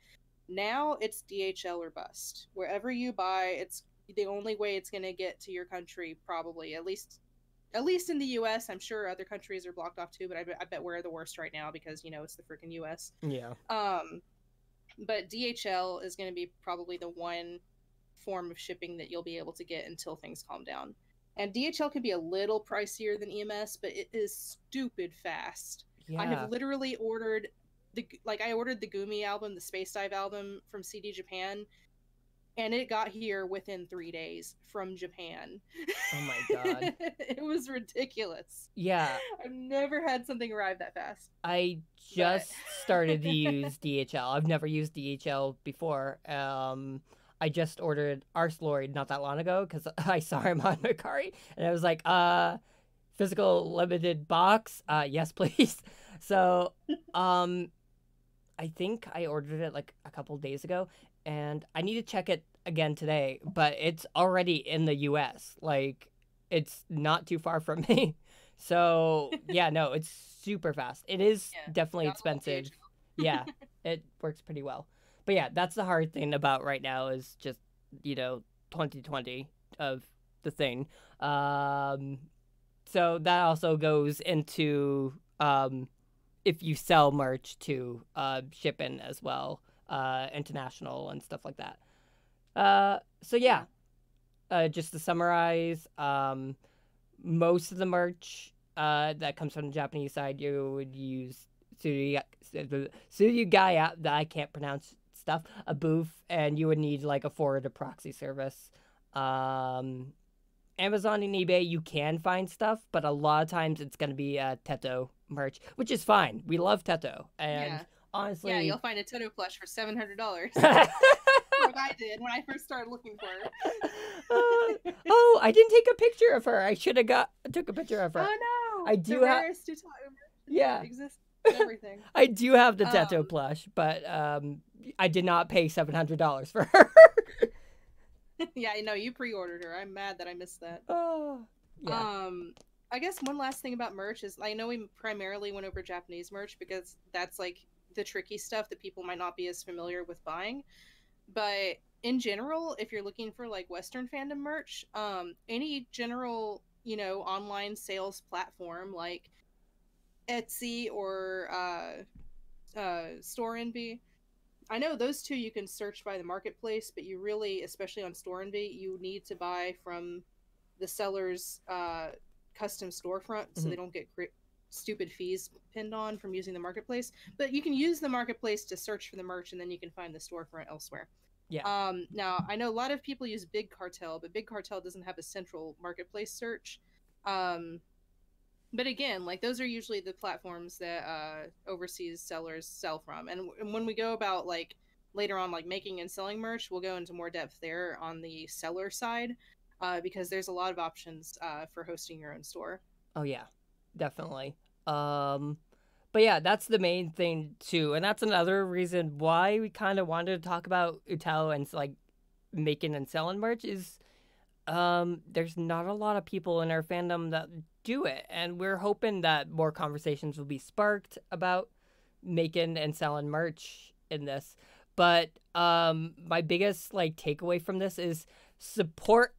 Now it's DHL or bust. Wherever you buy, it's the only way it's going to get to your country, probably. At least in the U.S. I'm sure other countries are blocked off too, but I bet we're the worst right now because, it's the freaking U.S. Yeah. But DHL is going to be probably the one form of shipping that you'll be able to get until things calm down. And DHL can be a little pricier than EMS, but it is stupid fast. Yeah. I have literally ordered I ordered the Gumi album, the Space Dive album from CD Japan, and it got here within 3 days from Japan. Oh my god. It was ridiculous. Yeah. I've never had something arrive that fast. I just started to use DHL. I've never used DHL before. I just ordered Arsloid not that long ago because I saw him on Mercari, and I was like, physical limited box? Yes, please. So, I think I ordered it like a couple days ago, and I need to check it again today, but it's already in the US. Like, it's not too far from me. So, yeah, no, it's super fast. It is definitely expensive. Yeah, it works pretty well. But yeah, that's the hard thing about right now is just, 2020 of the thing. So that also goes into if you sell merch to shipping as well, international and stuff like that. So yeah, just to summarize, most of the merch that comes from the Japanese side, you would use Surugaya, that I can't pronounce stuff, a booth, and you would need like a forwarder proxy service. Amazon and eBay, you can find stuff, but a lot of times it's going to be Teto merch, which is fine. We love Teto, and honestly, you'll find a Teto plush for $700. Like I did when I first started looking for her. Oh, I didn't take a picture of her. I should have took a picture of her. Oh no! I do have. Yeah, exists. Everything. I do have the Teto plush, but I did not pay $700 for her. Yeah, I know you pre-ordered her. I'm mad that I missed that. Oh, yeah. I guess one last thing about merch is, I know we primarily went over Japanese merch because that's like the tricky stuff that people might not be as familiar with buying. But in general, if you're looking for like Western fandom merch, any general, online sales platform like Etsy or Store Envy, I know those two you can search by the marketplace, but you really, especially on Store Envy, you need to buy from the seller's custom storefront, so they don't get stupid fees pinned on from using the marketplace. But you can use the marketplace to search for the merch, and then you can find the storefront elsewhere. Yeah. Now, I know a lot of people use Big Cartel, but Big Cartel doesn't have a central marketplace search. But again, like, those are usually the platforms that overseas sellers sell from. And when we go about, like, later on, like, making and selling merch, we'll go into more depth there on the seller side, because there's a lot of options for hosting your own store. Oh, yeah, definitely. But yeah, that's the main thing too, and that's another reason why we kind of wanted to talk about Utau and like making and selling merch is there's not a lot of people in our fandom that do it, and we're hoping that more conversations will be sparked about making and selling merch in this. But my biggest like takeaway from this is support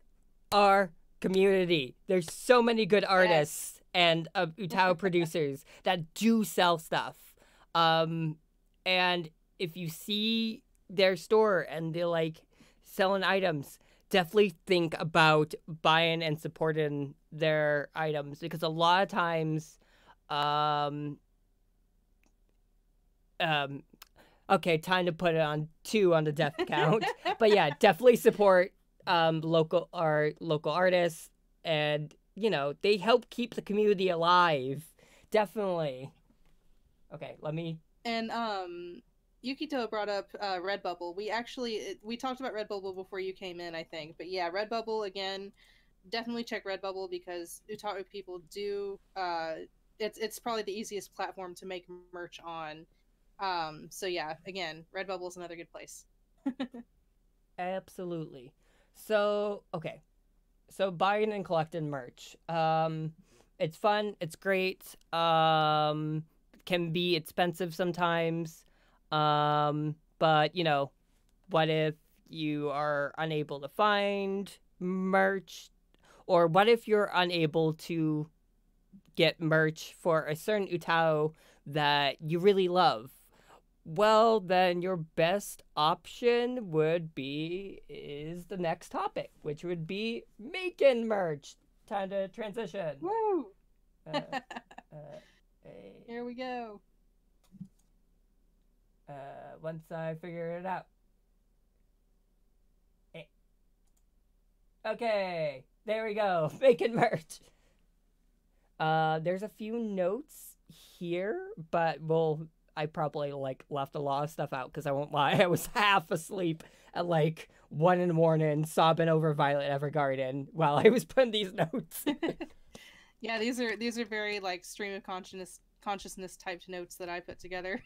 our community. There's so many good artists and Utau producers that do sell stuff. And if you see their store and they're like selling items, definitely think about buying and supporting their items, because a lot of times okay, time to put it on 2 on the death count. But yeah, definitely support local artists, and you know, they help keep the community alive. Definitely. Okay, let me. And Yukito brought up Redbubble. We talked about Redbubble before you came in, I think. But yeah, Redbubble again. Definitely check Redbubble because Utau people do. It's probably the easiest platform to make merch on. So yeah, again, Redbubble is another good place. Absolutely. So okay, so buying and collecting merch. It's fun. It's great. Can be expensive sometimes. But you know, what if you are unable to find merch, or what if you're unable to get merch for a certain Utau that you really love? Well, then your best option is the next topic, which would be making merch. Time to transition. Woo! Here we go. Once I figure it out. Okay, there we go. Making merch. There's a few notes here, but I probably like left a lot of stuff out because I won't lie. I was half asleep at like 1 a.m. sobbing over Violet Evergarden while I was putting these notes. Yeah, these are very like stream of consciousness typed notes that I put together.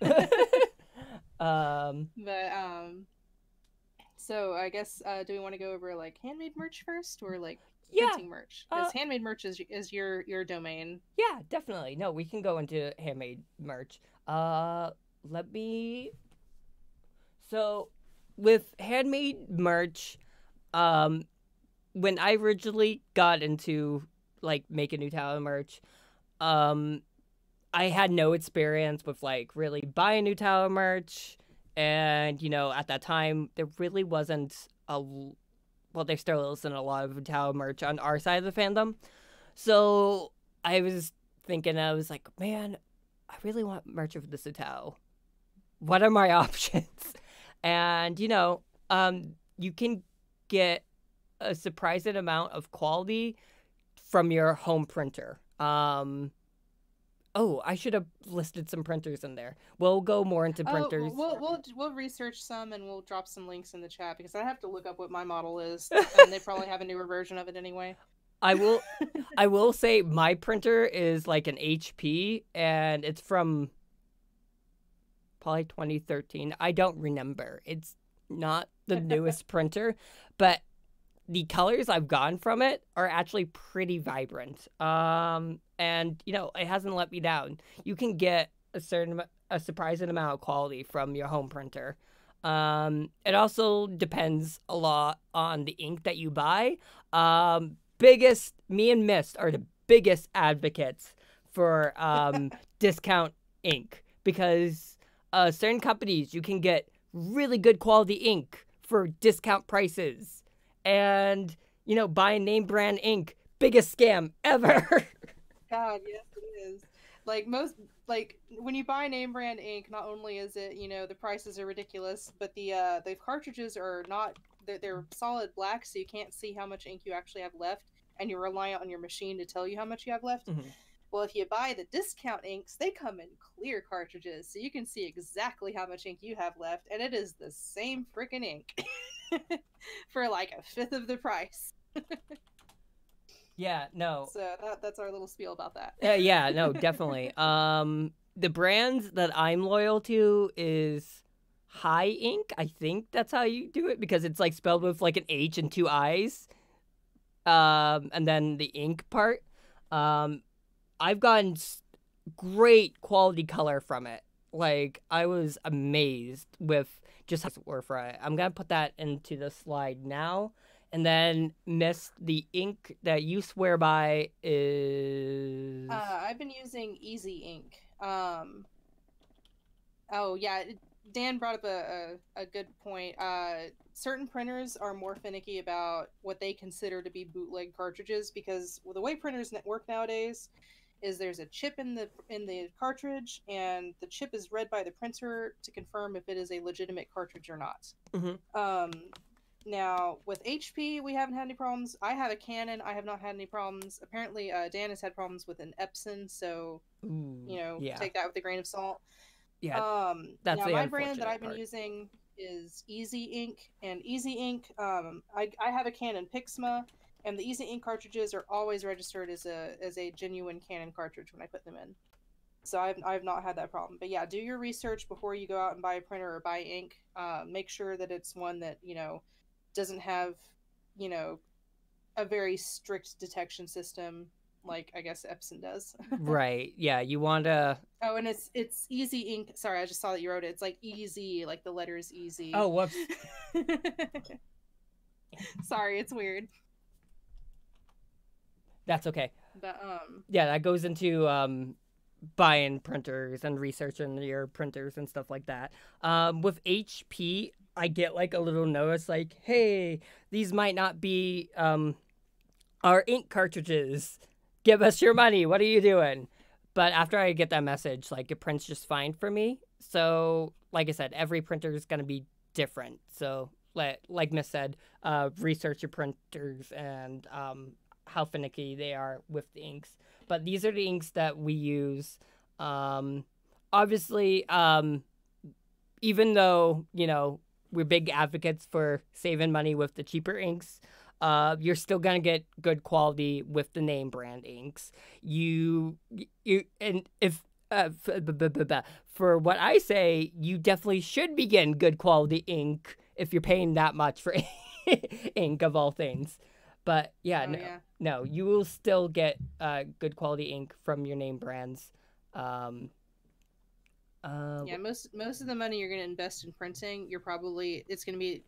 So I guess do we want to go over like handmade merch first, or like printing merch? Because handmade merch is your domain. Yeah, definitely. No, we can go into handmade merch. So with handmade merch, when I originally got into like making Utau merch, I had no experience with like really buying Utau merch, and you know, at that time there really wasn't there still isn't a lot of Utau merch on our side of the fandom. So I was thinking, I was like, man, I really want merch of this Utau. What are my options? And you know, you can get a surprising amount of quality from your home printer. Oh, I should have listed some printers in there. We'll go more into printers. We'll research some and we'll drop some links in the chat because I have to look up what my model is, and they probably have a newer version of it anyway. I will say my printer is like an HP, and it's from probably 2013. I don't remember. It's not the newest printer, but the colors I've gotten from it are actually pretty vibrant. And you know, it hasn't let me down. You can get a surprising amount of quality from your home printer. It also depends a lot on the ink that you buy. Me and Myst are the biggest advocates for discount ink, because certain companies you can get really good quality ink for discount prices. And, you know, buying name brand ink, biggest scam ever. God, yes, it is. Like when you buy name brand ink, not only is it, you know, the prices are ridiculous, but the cartridges are not, they're solid black, so you can't see how much ink you actually have left, and you're reliant on your machine to tell you how much you have left. Mm-hmm. Well, if you buy the discount inks, they come in clear cartridges, so you can see exactly how much ink you have left, and it is the same freaking ink for like a fifth of the price. Yeah, no. So that's our little spiel about that. Yeah, no, definitely. the brands that I'm loyal to is High Ink. I think that's how you do it because it's like spelled with like an H and two I's. And then the ink part. I've gotten great quality color from it. Like, I was amazed with just how it worked for it. I'm going to put that into the slide now. And then Myst, the ink that you swear by is... I've been using Easy Ink. Oh, yeah. Dan brought up a good point. Certain printers are more finicky about what they consider to be bootleg cartridges because the way printers work nowadays is there's a chip in the cartridge, and the chip is read by the printer to confirm if it is a legitimate cartridge or not. Now, with HP, we haven't had any problems. I have a Canon. I have not had any problems. Apparently, Dan has had problems with an Epson, so, take that with a grain of salt. Yeah, that's now the my brand that unfortunate I've been part. using is Easy Ink, and Easy Ink, I have a Canon Pixma, and the Easy Ink cartridges are always registered as a genuine Canon cartridge when I put them in. So I've not had that problem. But yeah, do your research before you go out and buy a printer or buy ink. Make sure that it's one that, doesn't have, a very strict detection system like I guess Epson does. Right. Yeah, you want to... Oh, and it's Easy Ink. Sorry, I just saw that you wrote it. It's like easy, like the letters easy. Oh, whoops. Sorry, it's weird. That's okay. But yeah, that goes into buying printers and researching your printers and stuff like that. With HP, I get like a little notice like, hey, these might not be our ink cartridges. Give us your money. What are you doing? But after I get that message, like, it prints just fine for me. So, like I said, every printer is going to be different. So, like Miss said, research your printers and how finicky they are with the inks. But these are the inks that we use. Obviously, even though, we're big advocates for saving money with the cheaper inks, you're still gonna get good quality with the name brand inks. And if for what I say, you definitely should be getting good quality ink if you're paying that much for ink of all things. But no, you will still get good quality ink from your name brands. Most of the money you're going to invest in printing, it's going to be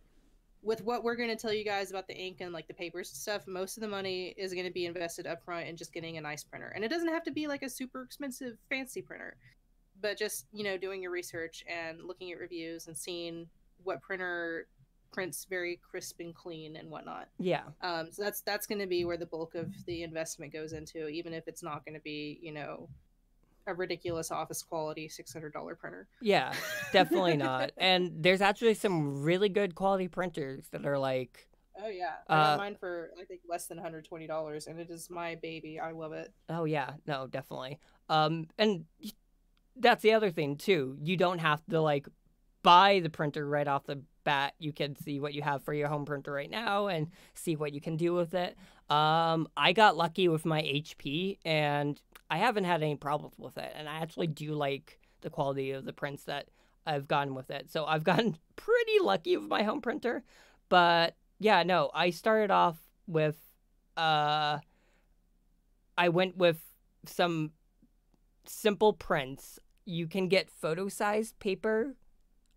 with what we're going to tell you guys about the ink and like the papers and stuff. Most of the money is going to be invested upfront in just getting a nice printer, and it doesn't have to be like a super expensive fancy printer, but just doing your research and looking at reviews and seeing what printer prints very crisp and clean and whatnot. Yeah. So that's going to be where the bulk of the investment goes into, even if it's not going to be a ridiculous office quality $600 printer. Yeah, definitely not. And there's actually some really good quality printers that are like... Oh, yeah. I got mine for, I think, less than $120, and it is my baby. I love it. Oh, yeah. No, definitely. And that's the other thing, too. You don't have to, like, buy the printer right off the bat. You can see what you have for your home printer right now and see what you can do with it. I got lucky with my HP, and I haven't had any problems with it. And I actually do like the quality of the prints that I've gotten with it. So I've gotten pretty lucky with my home printer. But yeah, no, I started off with, I went with some simple prints. You can get photo-sized paper.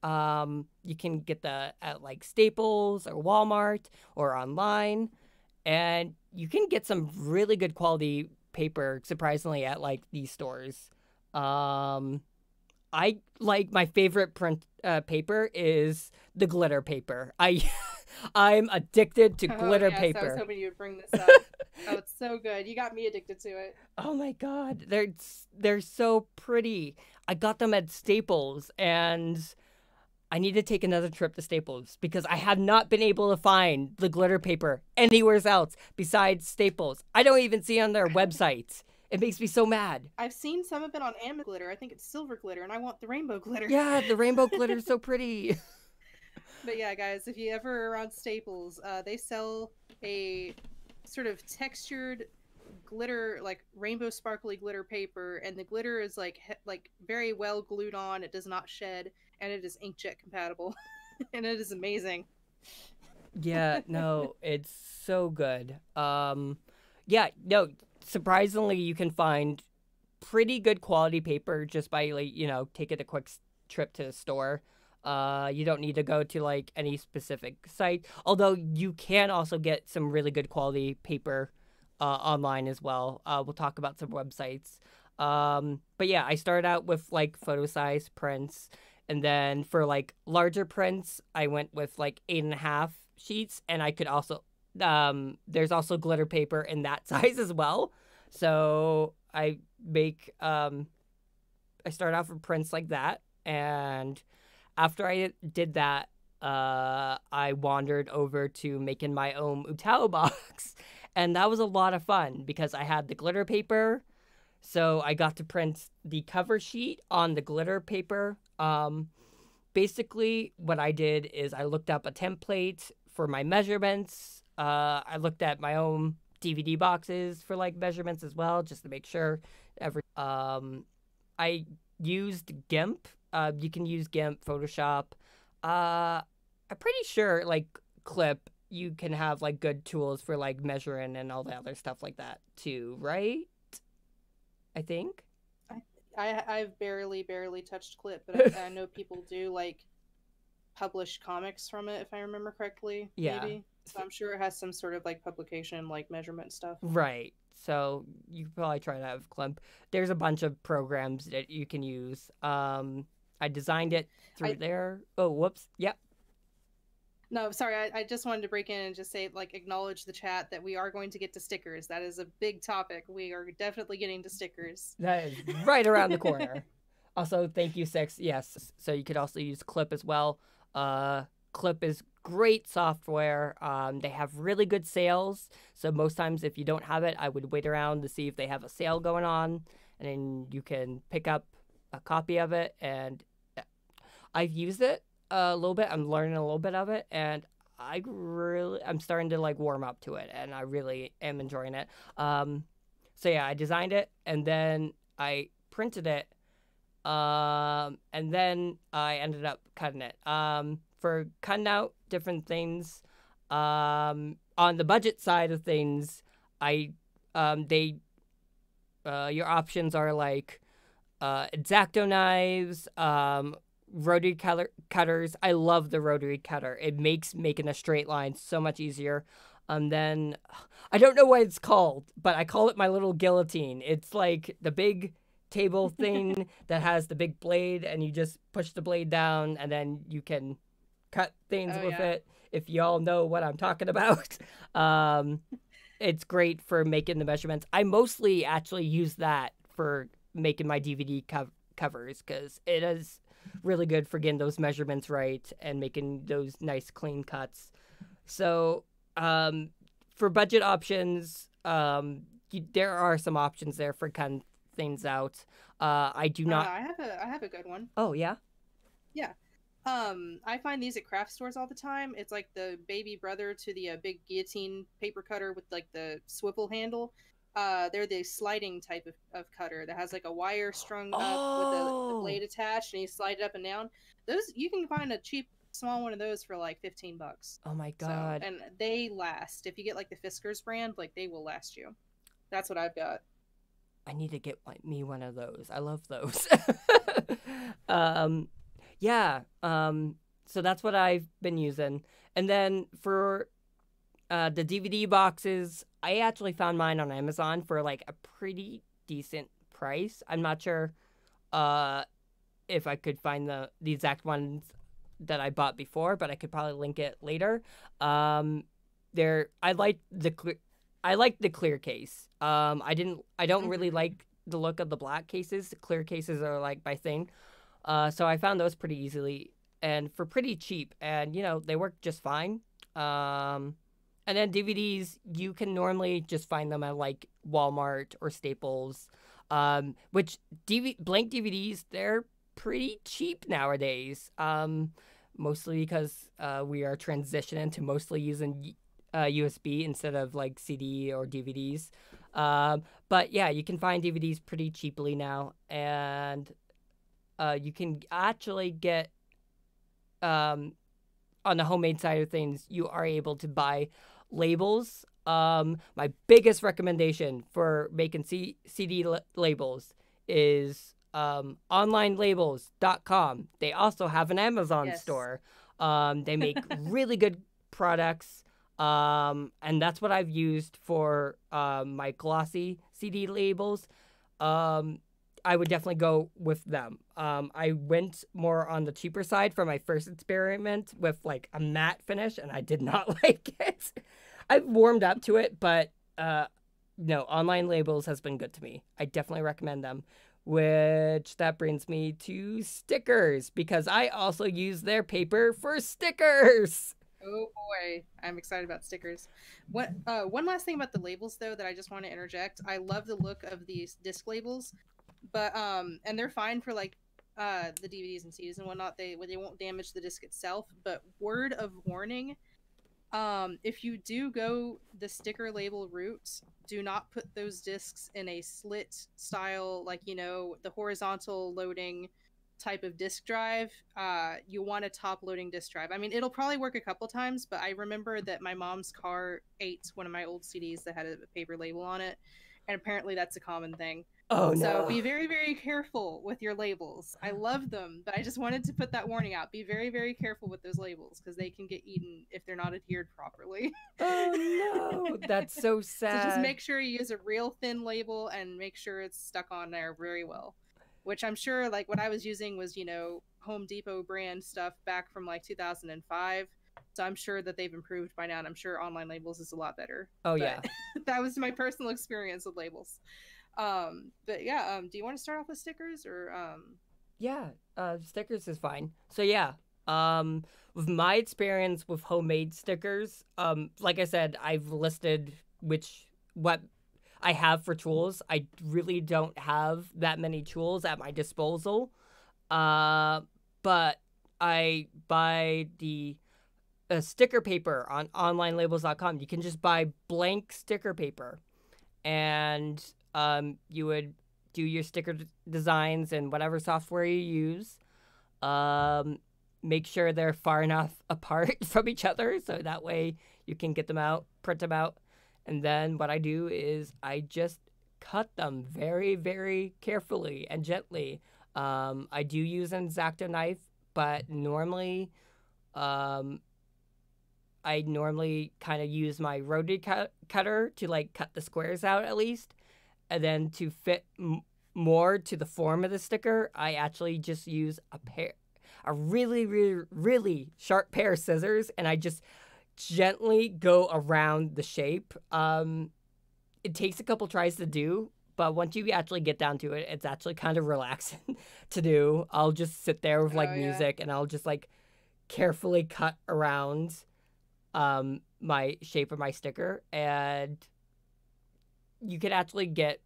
You can get that at like Staples or Walmart or online. And you can get some really good quality paper, surprisingly, at like these stores. I like my favorite print paper is the glitter paper. I'm addicted to glitter paper. I was hoping you would bring this up. Oh, it's so good. You got me addicted to it. Oh my god, they're so pretty. I got them at Staples, and I need to take another trip to Staples because I have not been able to find the glitter paper anywhere else besides Staples. I don't even see it on their website. It makes me so mad. I've seen some of it on Amazon glitter. I think it's silver glitter, and I want the rainbow glitter. Yeah, the rainbow glitter is so pretty. But yeah, guys, if you ever are around Staples, they sell a sort of textured glitter, like rainbow sparkly glitter paper, and the glitter is like very well glued on. It does not shed, and it is inkjet compatible, and it is amazing. Yeah, no, it's so good. Yeah, no, surprisingly, you can find pretty good quality paper just by, like, taking a quick trip to the store. You don't need to go to like any specific site, although you can also get some really good quality paper online as well. We'll talk about some websites. But yeah, I started out with like photo size prints, and then for like larger prints, I went with like 8.5 sheets, and I could also there's also glitter paper in that size as well. So I make I start off with prints like that, and after I did that, I wandered over to making my own Utau box, and that was a lot of fun because I had the glitter paper, so I got to print the cover sheet on the glitter paper. Basically, what I did is I looked up a template for my measurements. I looked at my own DVD boxes for like measurements as well, just to make sure I used GIMP. You can use GIMP, Photoshop. I'm pretty sure like Clip, you can have like good tools for like measuring and all the other stuff like that too, right? I think. I've barely touched Clip, but I know people do like publish comics from it, if I remember correctly. Yeah. Maybe. So I'm sure it has some sort of like publication, like measurement stuff. Right. So you could probably try to have Clip. There's a bunch of programs that you can use. I designed it through there. Oh, whoops. Yep. No, sorry. I just wanted to break in and just say, like, acknowledge the chat that we are going to get to stickers. That is a big topic. We are definitely getting to stickers. That is right around the corner. Also, thank you, Six. Yes. So you could also use Clip as well. Clip is great software. They have really good sales. So most times if you don't have it, I would wait around to see if they have a sale going on. And then you can pick up a copy of it. And I've used it a little bit. I'm learning a little bit of it, and I'm starting to like warm up to it, and I really am enjoying it. So yeah, I designed it, and then I printed it, and then I ended up cutting it. For cutting out different things, on the budget side of things, your options are like X-Acto knives, rotary cutters. I love the rotary cutter. It makes making a straight line so much easier. Then I don't know what it's called, but I call it my little guillotine. It's like the big table thing that has the big blade, and you just push the blade down, and then you can cut things with it. If you all know what I'm talking about. It's great for making the measurements. I mostly actually use that for making my DVD covers, because it is really good for getting those measurements right and making those nice clean cuts. So for budget options, there are some options there for cutting things out. I do not. I have a good one. Oh yeah. Yeah. I find these at craft stores all the time. It's like the baby brother to the big guillotine paper cutter with like the swivel handle. They're the sliding type of cutter that has like a wire strung up with the blade attached, and you slide it up and down. Those, you can find a cheap small one of those for like $15. Oh my god. So, and they last. If you get like the Fiskars brand, like they will last you. That's what I've got. I need to get me one of those. I love those. Yeah. So that's what I've been using. And then for the DVD boxes, I actually found mine on Amazon for like a pretty decent price. I'm not sure if I could find the exact ones that I bought before, but I could probably link it later. I like the clear case. I don't really like the look of the black cases. The clear cases are like my thing. So I found those pretty easily and for pretty cheap, and they work just fine. And then DVDs, you can normally just find them at like Walmart or Staples, which blank DVDs, they're pretty cheap nowadays, mostly because we are transitioning to mostly using USB instead of like CD or DVDs. But yeah, you can find DVDs pretty cheaply now, and you can actually get on the homemade side of things, you are able to buy labels. My biggest recommendation for making CD labels is onlinelabels.com. They also have an Amazon Yes. store. They make really good products. And that's what I've used for my glossy CD labels. Um, I would definitely go with them. I went more on the cheaper side for my first experiment with like a matte finish, and I did not like it. I've warmed up to it, but no, online labels has been good to me. I definitely recommend them. Which that brings me to stickers because I also use their paper for stickers. Oh boy, I'm excited about stickers. One last thing about the labels though that I just want to interject. I love the look of these disc labels, but and they're fine for like the DVDs and CDs and whatnot. They won't damage the disc itself. But word of warning, if you do go the sticker label route, do not put those discs in a slit style, like, you know, the horizontal loading type of disk drive. You want a top loading disk drive. I mean, it'll probably work a couple times, but I remember that my mom's car ate one of my old CDs that had a paper label on it, and apparently that's a common thing. Oh So no. be very, very careful with your labels. I love them, but I just wanted to put that warning out. Be very, very careful with those labels because they can get eaten if they're not adhered properly. Oh no. That's so So just sad. make sure you use a real thin label and make sure it's stuck on there very well. Which I'm sure, like, what I was using was, you know, Home Depot brand stuff back from like 2005. So I'm sure that they've improved by now, and I'm sure online labels is a lot better. Oh But yeah. that was my personal experience with labels. But yeah, do you want to start off with stickers or Yeah, stickers is fine. So yeah, with my experience with homemade stickers, like I said, I've listed what I have for tools. I really don't have that many tools at my disposal. Uh, but I buy the sticker paper on onlinelabels.com. You can just buy blank sticker paper, and you would do your sticker designs in whatever software you use. Um, Make sure they're far enough apart from each other so that way you can get them out, print them out. And then what I do is I just cut them very, very carefully and gently. I do use an X-Acto knife, but um, I normally kind of use my rotary cutter to like cut the squares out at least, and then to fit more to the form of the sticker, I actually just use a really, really, really sharp pair of scissors, and I just gently go around the shape. It takes a couple tries to do, but once you actually get down to it, it's actually kind of relaxing to do. I'll just sit there with like oh yeah. music, and I'll just like carefully cut around my shape of my sticker, and you could actually get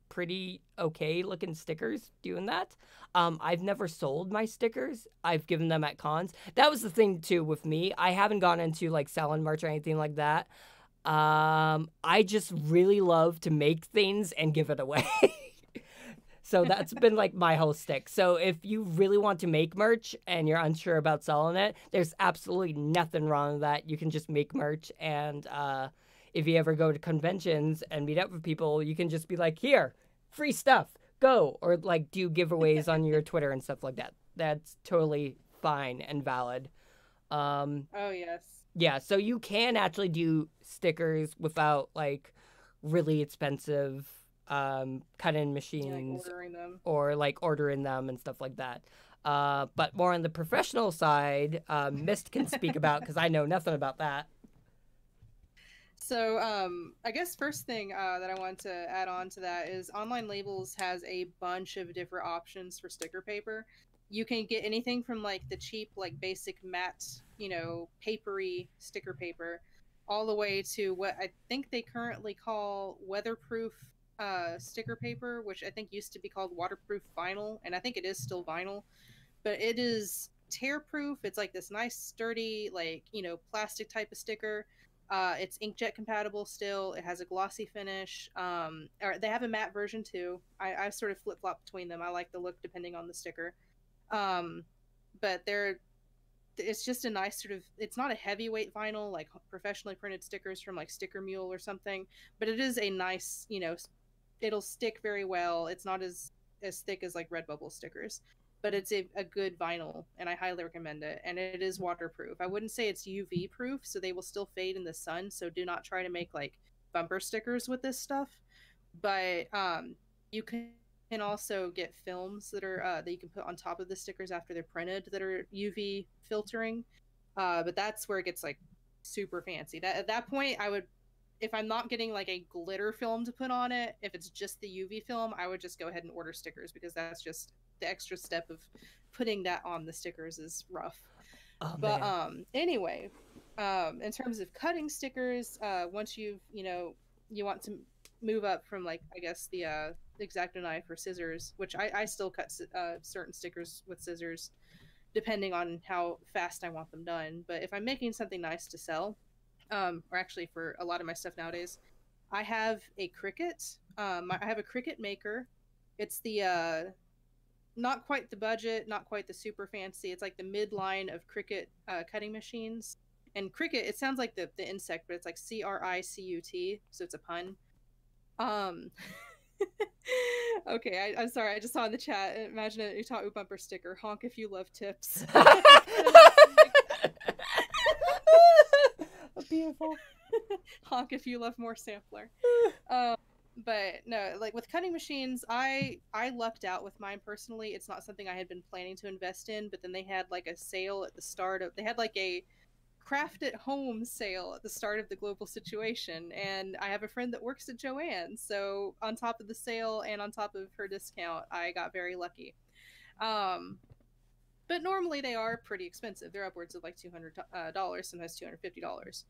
pretty okay looking stickers doing that. I've never sold my stickers. I've given them at cons. That was the thing too with me. I haven't gone into like selling merch or anything like that. I just really love to make things and give it away. So that's been like my whole stick. So if you really want to make merch and you're unsure about selling it, there's absolutely nothing wrong with that. You can just make merch, and if you ever go to conventions and meet up with people, you can just be like, here, free stuff, go. Or like do giveaways on your Twitter and stuff like that. That's totally fine and valid. Oh yes. Yeah, so you can actually do stickers without like really expensive cut-in Yeah, like machines ordering them. or like ordering them and stuff like that. But more on the professional side, Myst can speak about because I know nothing about that. So, I guess first thing that I want to add on to that is Online Labels has a bunch of different options for sticker paper. You can get anything from like the cheap, like basic matte, you know, papery sticker paper, all the way to what I think they currently call weatherproof sticker paper, which I think used to be called waterproof vinyl, and I think it is still vinyl, but it is tear proof. It's like this nice, sturdy, like, you know, plastic type of sticker. It's inkjet compatible still. It has a glossy finish. Or they have a matte version too. I sort of flip flop between them. I like the look depending on the sticker. But it's just a nice sort of, it's not a heavyweight vinyl like professionally printed stickers from like Sticker Mule or something, but it is a nice, it'll stick very well. It's not as thick as like Redbubble stickers, but it's a good vinyl, and I highly recommend it. And it is waterproof. I wouldn't say it's UV proof, so they will still fade in the sun. So do not try to make like bumper stickers with this stuff. But you can also get films that are that you can put on top of the stickers after they're printed that are UV filtering. But that's where it gets like super fancy. That at that point, I would, if I'm not getting like a glitter film to put on it, if it's just the UV film, I would just go ahead and order stickers, because that's just the extra step of putting that on the stickers is rough. Oh, but man. anyway, in terms of cutting stickers, once you've, you want to move up from like, I guess the X-Acto knife or scissors, which I still cut certain stickers with scissors depending on how fast I want them done. But if I'm making something nice to sell, or actually for a lot of my stuff nowadays, I have a Cricut. I have a Cricut maker. It's the not quite the budget, not quite the super fancy. It's like the midline of Cricut cutting machines. And Cricut, it sounds like the insect, but it's like Cricut, so it's a pun. Okay, I'm sorry. I just saw in the chat. Imagine a Utau bumper sticker. Honk if you love tips. Beautiful. Honk if you love more sampler. But no, like with cutting machines, I lucked out with mine personally. It's not something I had been planning to invest in, but then they had like a sale at the start of, they had like a craft at home sale at the start of the global situation, and I have a friend that works at Joanne, so on top of the sale and on top of her discount, I got very lucky. But normally they are pretty expensive. They're upwards of like $200, sometimes $250.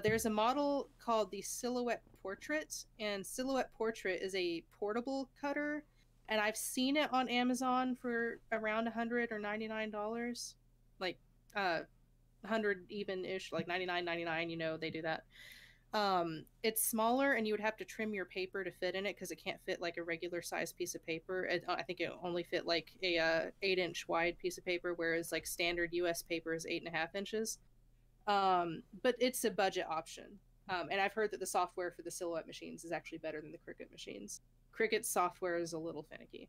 There's a model called the Silhouette Portrait, and Silhouette Portrait is a portable cutter, and I've seen it on Amazon for around $100 or $99, like 100 even ish, like 99.99. They do that. It's smaller, and you would have to trim your paper to fit in it because it can't fit like a regular size piece of paper. I think it only fit like a 8-inch wide piece of paper, whereas like standard US paper is 8.5 inches. But it's a budget option. And I've heard that the software for the Silhouette machines is actually better than the Cricut machines. Cricut's software is a little finicky.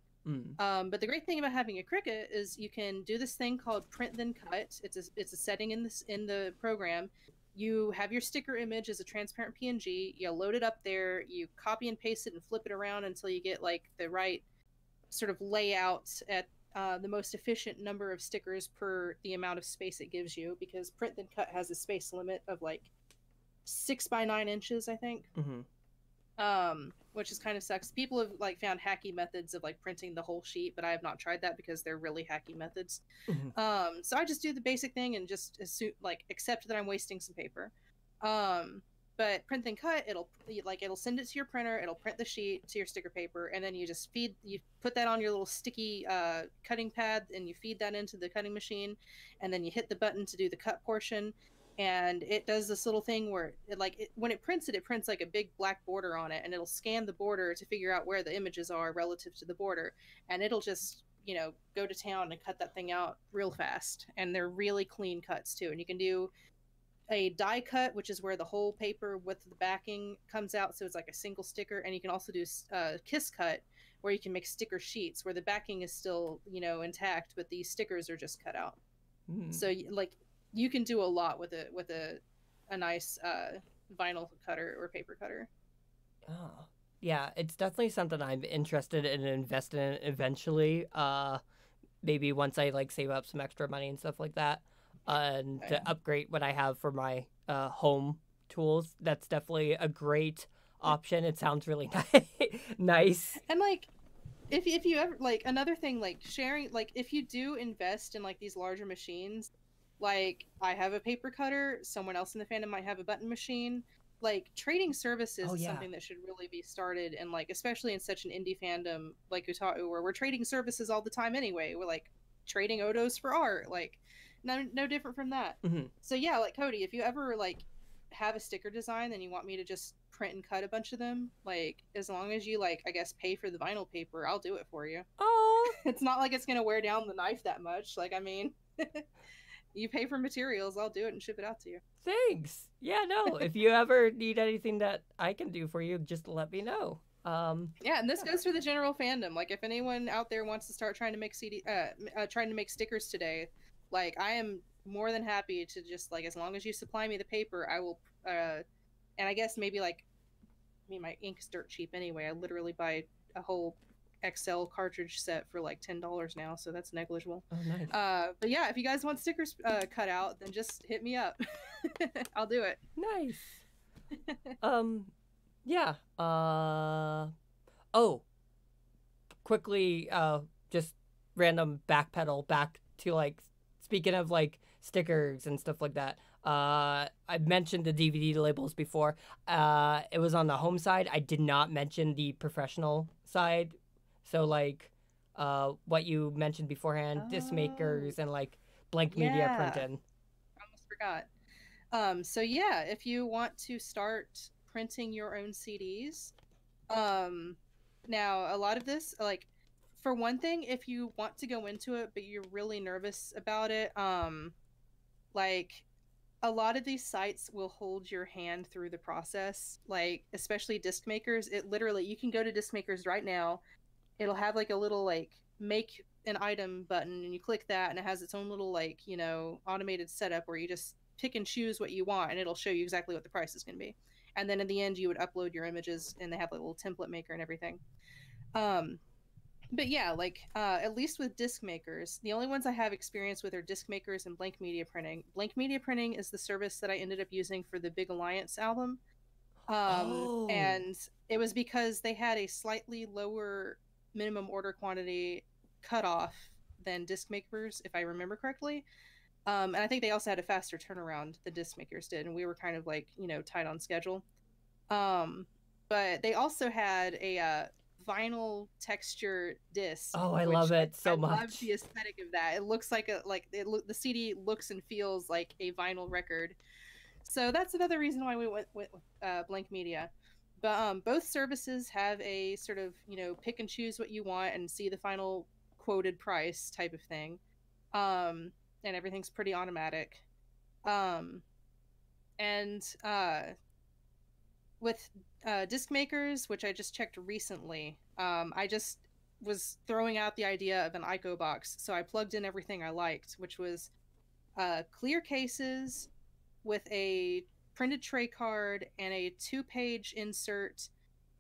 But the great thing about having a Cricut is you can do this thing called print then cut. It's a setting in the program. You have your sticker image as a transparent PNG. You load it up there. You copy and paste it and flip it around until you get like the right sort of layout at the most efficient number of stickers per the amount of space it gives you, because print then cut has a space limit of like 6 by 9 inches, I think. Which is kind of sucks. People have like found hacky methods of like printing the whole sheet, but I have not tried that because they're really hacky methods. So I just do the basic thing and just like accept that I'm wasting some paper. But print then cut, it'll send it to your printer, it'll print the sheet to your sticker paper, and then you just you put that on your little sticky cutting pad, and you feed that into the cutting machine, and then you hit the button to do the cut portion, and it does this little thing where when it prints like a big black border on it, and it'll scan the border to figure out where the images are relative to the border, and it'll just go to town and cut that thing out real fast. And they're really clean cuts too, and you can do a die cut, which is where the whole paper with the backing comes out, so it's like a single sticker. And you can also do kiss cut, where you can make sticker sheets where the backing is still intact, but these stickers are just cut out. So you can do a lot with a nice vinyl cutter or paper cutter. Oh, yeah, it's definitely something I'm interested in investing in eventually. Maybe once I save up some extra money and stuff like that. And to upgrade what I have for my home tools. That's definitely a great option. It sounds really nice. And if you ever another thing, sharing, if you do invest in these larger machines, I have a paper cutter, someone else in the fandom might have a button machine. Trading services is something that should really be started, and especially in such an indie fandom like Utau, where we're trading services all the time anyway. We're trading Odos for art, no different from that. So yeah, Cody, if you ever have a sticker design and you want me to just print and cut a bunch of them, like, as long as you, like, I guess pay for the vinyl paper, I'll do it for you. Oh, It's not like it's gonna wear down the knife that much. Like, I mean, you pay for materials, I'll do it and ship it out to you. thanks. Yeah, no. If you ever need anything that I can do for you, just let me know. Yeah, and this goes for the general fandom. Like, if anyone out there wants to start trying to make trying to make stickers today, like, I am more than happy to just, like, as long as you supply me the paper, I will. And I guess maybe, like, I mean, my ink's dirt cheap anyway. I literally buy a whole XL cartridge set for like $10 now, so that's negligible. Oh, nice. But yeah, if you guys want stickers cut out, then just hit me up. I'll do it. Nice. Yeah. Oh, quickly, just random backpedal back to, like, speaking of, like, stickers and stuff like that. I mentioned the DVD labels before. It was on the home side. I did not mention the professional side. So, like, what you mentioned beforehand, disc makers and, like, blank media printing. I almost forgot. So yeah, if you want to start printing your own CDs, now a lot of this, like, for one thing, if you want to go into it but you're really nervous about it, like, a lot of these sites will hold your hand through the process, like, especially disc makers. It literally, you can go to disc makers right now. It'll have, like, a little, like, make an item button, and you click that, and it has its own little, like, you know, automated setup where you just pick and choose what you want, and it'll show you exactly what the price is going to be. And then in the end, you would upload your images, and they have, like, a little template maker and everything. But yeah, like, at least with disc makers, the only ones I have experience with are disc makers and blank media printing. Blank media printing is the service that I ended up using for the Big Alliance album. And it was because they had a slightly lower minimum order quantity cutoff than disc makers, if I remember correctly. And I think they also had a faster turnaround than disc makers did, and we were kind of, like, you know, tight on schedule. But they also had a vinyl texture disc. Oh, I love it so much. I love the aesthetic of that. It looks like the CD looks and feels like a vinyl record. So that's another reason why we went with blank media. But both services have a sort of, you know, pick and choose what you want and see the final quoted price type of thing. And everything's pretty automatic. With disc makers, which I just checked recently, I just was throwing out the idea of an ICO box, so I plugged in everything I liked, which was clear cases with a printed tray card and a 2-page insert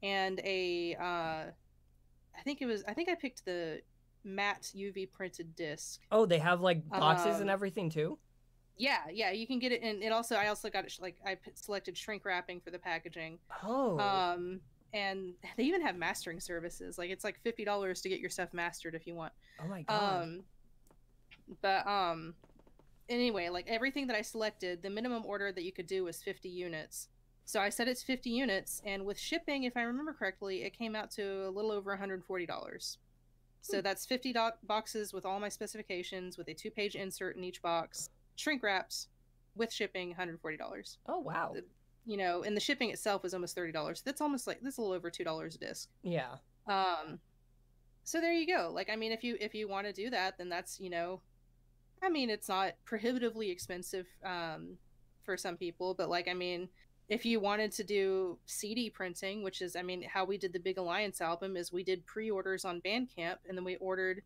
and a I think I picked the matte UV printed disc. Oh, they have, like, boxes and everything too? Yeah, you can get it, and I also got it, like, I selected shrink wrapping for the packaging. Oh. And they even have mastering services. Like, it's like $50 to get your stuff mastered if you want. Oh my god. But anyway, like, everything that I selected, the minimum order that you could do was 50 units. So I said it's 50 units, and with shipping, if I remember correctly, it came out to a little over $140. So that's 50 boxes with all my specifications, with a 2-page insert in each box, shrink wraps, with shipping, $140. Oh wow. You know, and the shipping itself was almost $30. That's almost, like, that's a little over $2 a disc. Yeah. So there you go. Like, I mean, if you want to do that, then that's, you know, I mean, it's not prohibitively expensive for some people, but, like, I mean, if you wanted to do CD printing, which is, I mean, how we did the Big Alliance album is we did pre-orders on Bandcamp, and then we ordered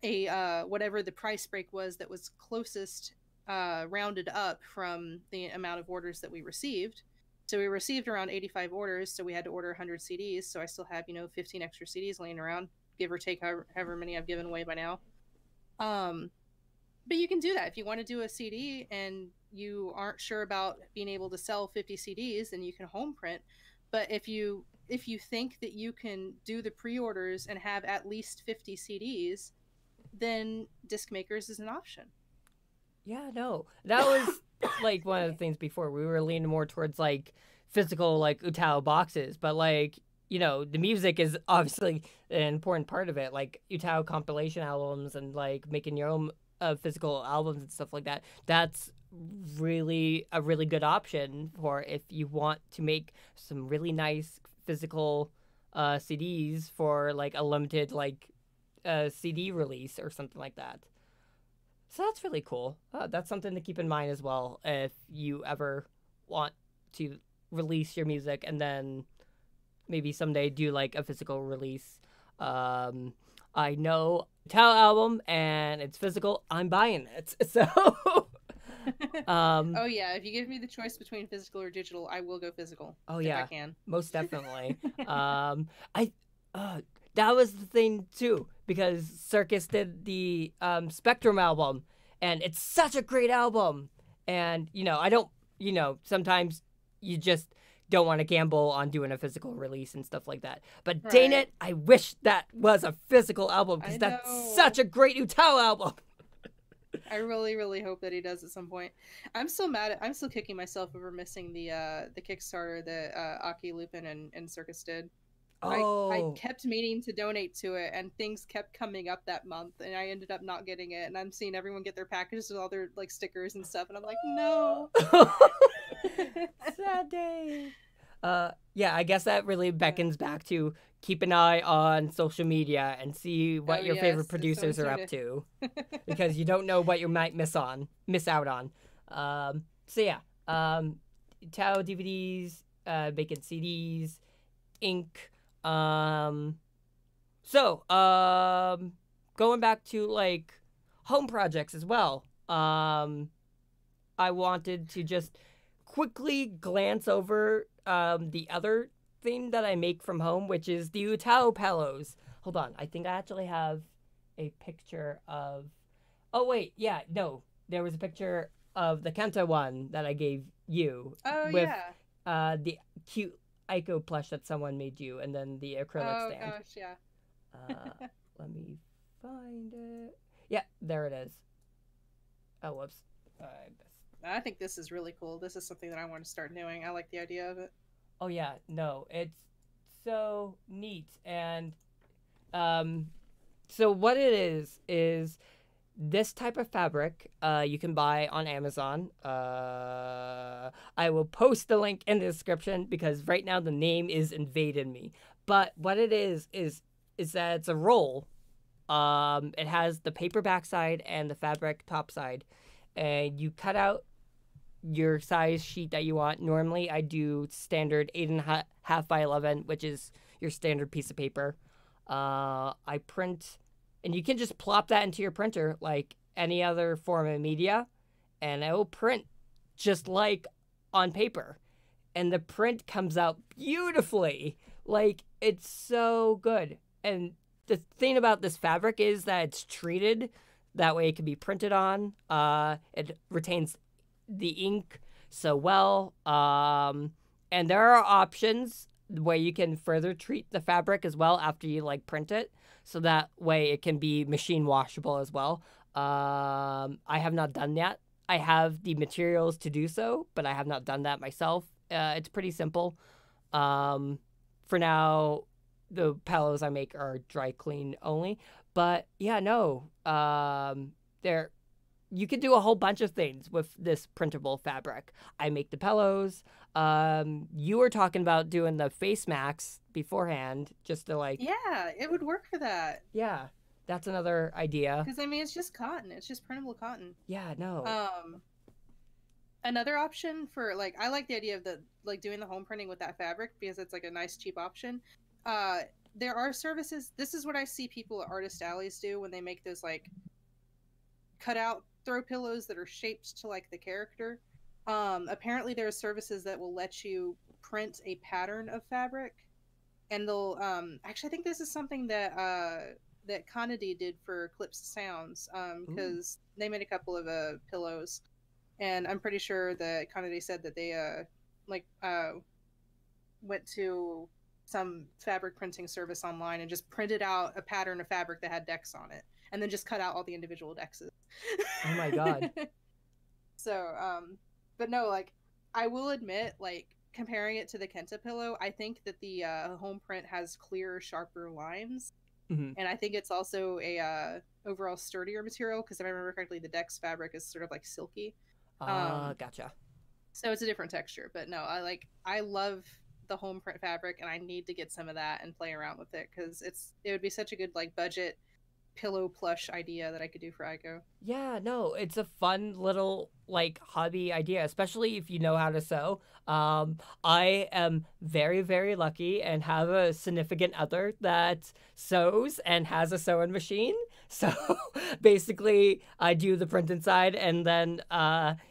a whatever the price break was that was closest, rounded up from the amount of orders that we received. So we received around 85 orders, so we had to order 100 CDs. So I still have, you know, 15 extra CDs laying around, give or take however many I've given away by now. But you can do that if you want to do a CD and you aren't sure about being able to sell 50 CDs, then you can home print. But if you think that you can do the pre-orders and have at least 50 CDs, then disc makers is an option. Yeah, no. That was, like, one of the things before. We were leaning more towards, like, physical, like, Utau boxes. But, like, you know, the music is obviously an important part of it. Like, Utau compilation albums and, like, making your own physical albums and stuff like that. That's a really good option for if you want to make some really nice physical CDs for like a limited like CD release or something like that. So that's really cool. That's something to keep in mind as well if you ever want to release your music and then maybe someday do like a physical release. I know Utau album and it's physical. I'm buying it. So Oh yeah, if you give me the choice between physical or digital, I will go physical. oh if I yeah, can. most definitely. I that was the thing too because Circus did the Spectrum album, and it's such a great album. And I don't, sometimes you just don't want to gamble on doing a physical release and stuff like that. But dang Right. it, I wish that was a physical album because I that's know. such a great Utau album. I really, really hope that he does at some point. I'm still mad at. I'm still kicking myself over missing the Kickstarter that Aki Lupin and Circus did. I Oh. kept meaning to donate to it, and things kept coming up that month, and I ended up not getting it. And I'm seeing everyone get their packages with all their like stickers and stuff, and I'm like, no. Sad day. Yeah, I guess that really beckons back to keep an eye on social media and see what Oh your yes, favorite if producers are up to, because you don't know what you might miss out on. So yeah, Tao DVDs, making CDs, ink. Going back to like home projects as well. I wanted to just quickly glance over the other thing that I make from home, which is the Utau Pillows. Hold on, I think I actually have a picture of. Oh wait, yeah, no, there was a picture of the Kento one that I gave you Oh with yeah. the cute Ico plush that someone made you, and then the acrylic Oh stand. gosh, yeah. Let me find it. Yeah, there it is. Oh, whoops. I think this is really cool. This is something that I want to start doing. I like the idea of it. Oh yeah, no, it's so neat. And um so what it is this type of fabric you can buy on Amazon. I will post the link in the description because right now the name is invading me. But what it is that it's a roll. It has the paper backside and the fabric top side, and you cut out your size sheet that you want. Normally, I do standard 8.5 by 11, which is your standard piece of paper. I print, and you can just plop that into your printer like any other form of media, and it will print just like on paper. And the print comes out beautifully. Like, it's so good. And the thing about this fabric is that it's treated that way it can be printed on. It retains the ink so well. And there are options where you can further treat the fabric as well after you like print it, so that way it can be machine washable as well. I have not done that. I have the materials to do so, but I have not done that myself. It's pretty simple. For now, the pillows I make are dry clean only. But yeah, no, there you can do a whole bunch of things with this printable fabric. I make the pillows. You were talking about doing the face masks beforehand, just to like. Yeah, it would work for that. Yeah, that's another idea. Because I mean, it's just cotton. It's just printable cotton. Yeah, no. Another option for like, I like the idea of the like doing the home printing with that fabric because it's like a nice cheap option. There are services. This is what I see people at artist alleys do when they make those like cut out throw pillows that are shaped to like the character. Apparently there are services that will let you print a pattern of fabric, and they'll actually, I think this is something that that Kennedy did for Eclipse Sounds, because they made a couple of pillows, and I'm pretty sure that Kennedy said that they went to some fabric printing service online and just printed out a pattern of fabric that had decks on it, and then just cut out all the individual decks. Oh my god. So, but no, like, I will admit, like, comparing it to the Kento pillow, I think that the home print has clearer, sharper lines, and I think it's also a overall sturdier material because if I remember correctly, the Dex fabric is sort of like silky. Gotcha. So it's a different texture. But no, I love the home print fabric, and I need to get some of that and play around with it because it would be such a good like budget pillow plush idea that I could do for Ico. Yeah, no, it's a fun little like hobby idea, especially if you know how to sew. I am very, very lucky and have a significant other that sews and has a sewing machine. So basically, I do the printing side, and then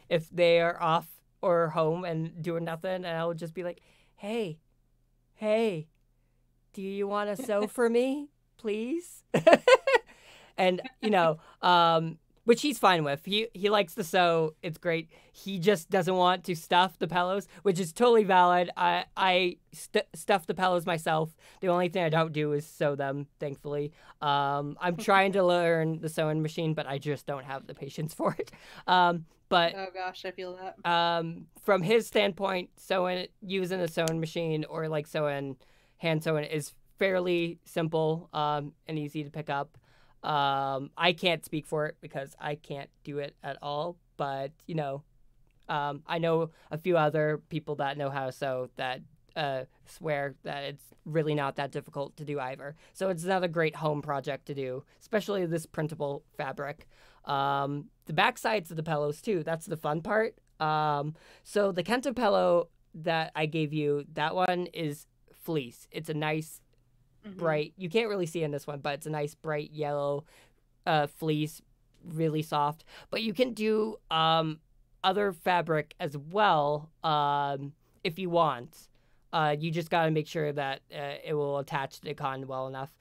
if they are off or home and doing nothing, and I'll just be like, "Hey, hey, do you want to sew for me, please?" And which he's fine with. He likes to sew. It's great. He just doesn't want to stuff the pillows, which is totally valid. I stuff the pillows myself. The only thing I don't do is sew them, thankfully. I'm trying to learn the sewing machine, but I just don't have the patience for it. But oh gosh, I feel that. From his standpoint, using a sewing machine or like hand sewing is fairly simple and easy to pick up. I can't speak for it because I can't do it at all, but I know a few other people that know how to sew that swear that it's really not that difficult to do either. So it's another great home project to do, especially this printable fabric. The back sides of the pillows too, that's the fun part. So the Kento pillow that I gave you, that one is fleece. It's a nice bright, you can't really see in this one, but it's a nice bright yellow fleece, really soft. But you can do other fabric as well if you want. You just got to make sure that it will attach to the cotton well enough.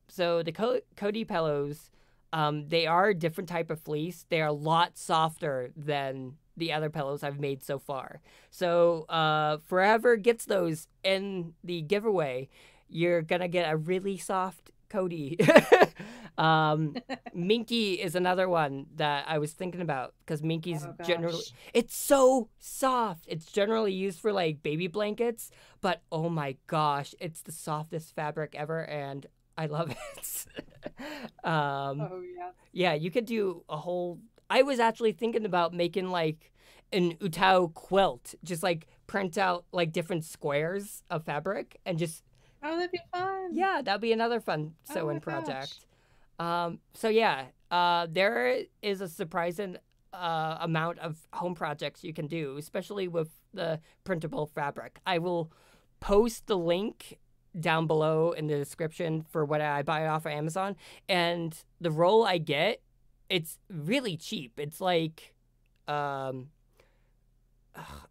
So the Cody Pillows, they are a different type of fleece. They are a lot softer than the other pillows I've made so far. So forever gets those in the giveaway, you're gonna get a really soft Cody. Minky is another one that I was thinking about because Minky's generally, it's so soft. It's generally used for like baby blankets, but oh my gosh, it's the softest fabric ever, and I love it. Oh yeah. Yeah, you could do a whole. I was actually thinking about making like an Utau quilt, just like print out like different squares of fabric and just. Oh, that'd be fun. Yeah, that'd be another fun sewing project. So yeah, there is a surprising amount of home projects you can do, especially with the printable fabric. I will post the link down below in the description for what I buy off of Amazon. And the roll I get, it's really cheap. It's like,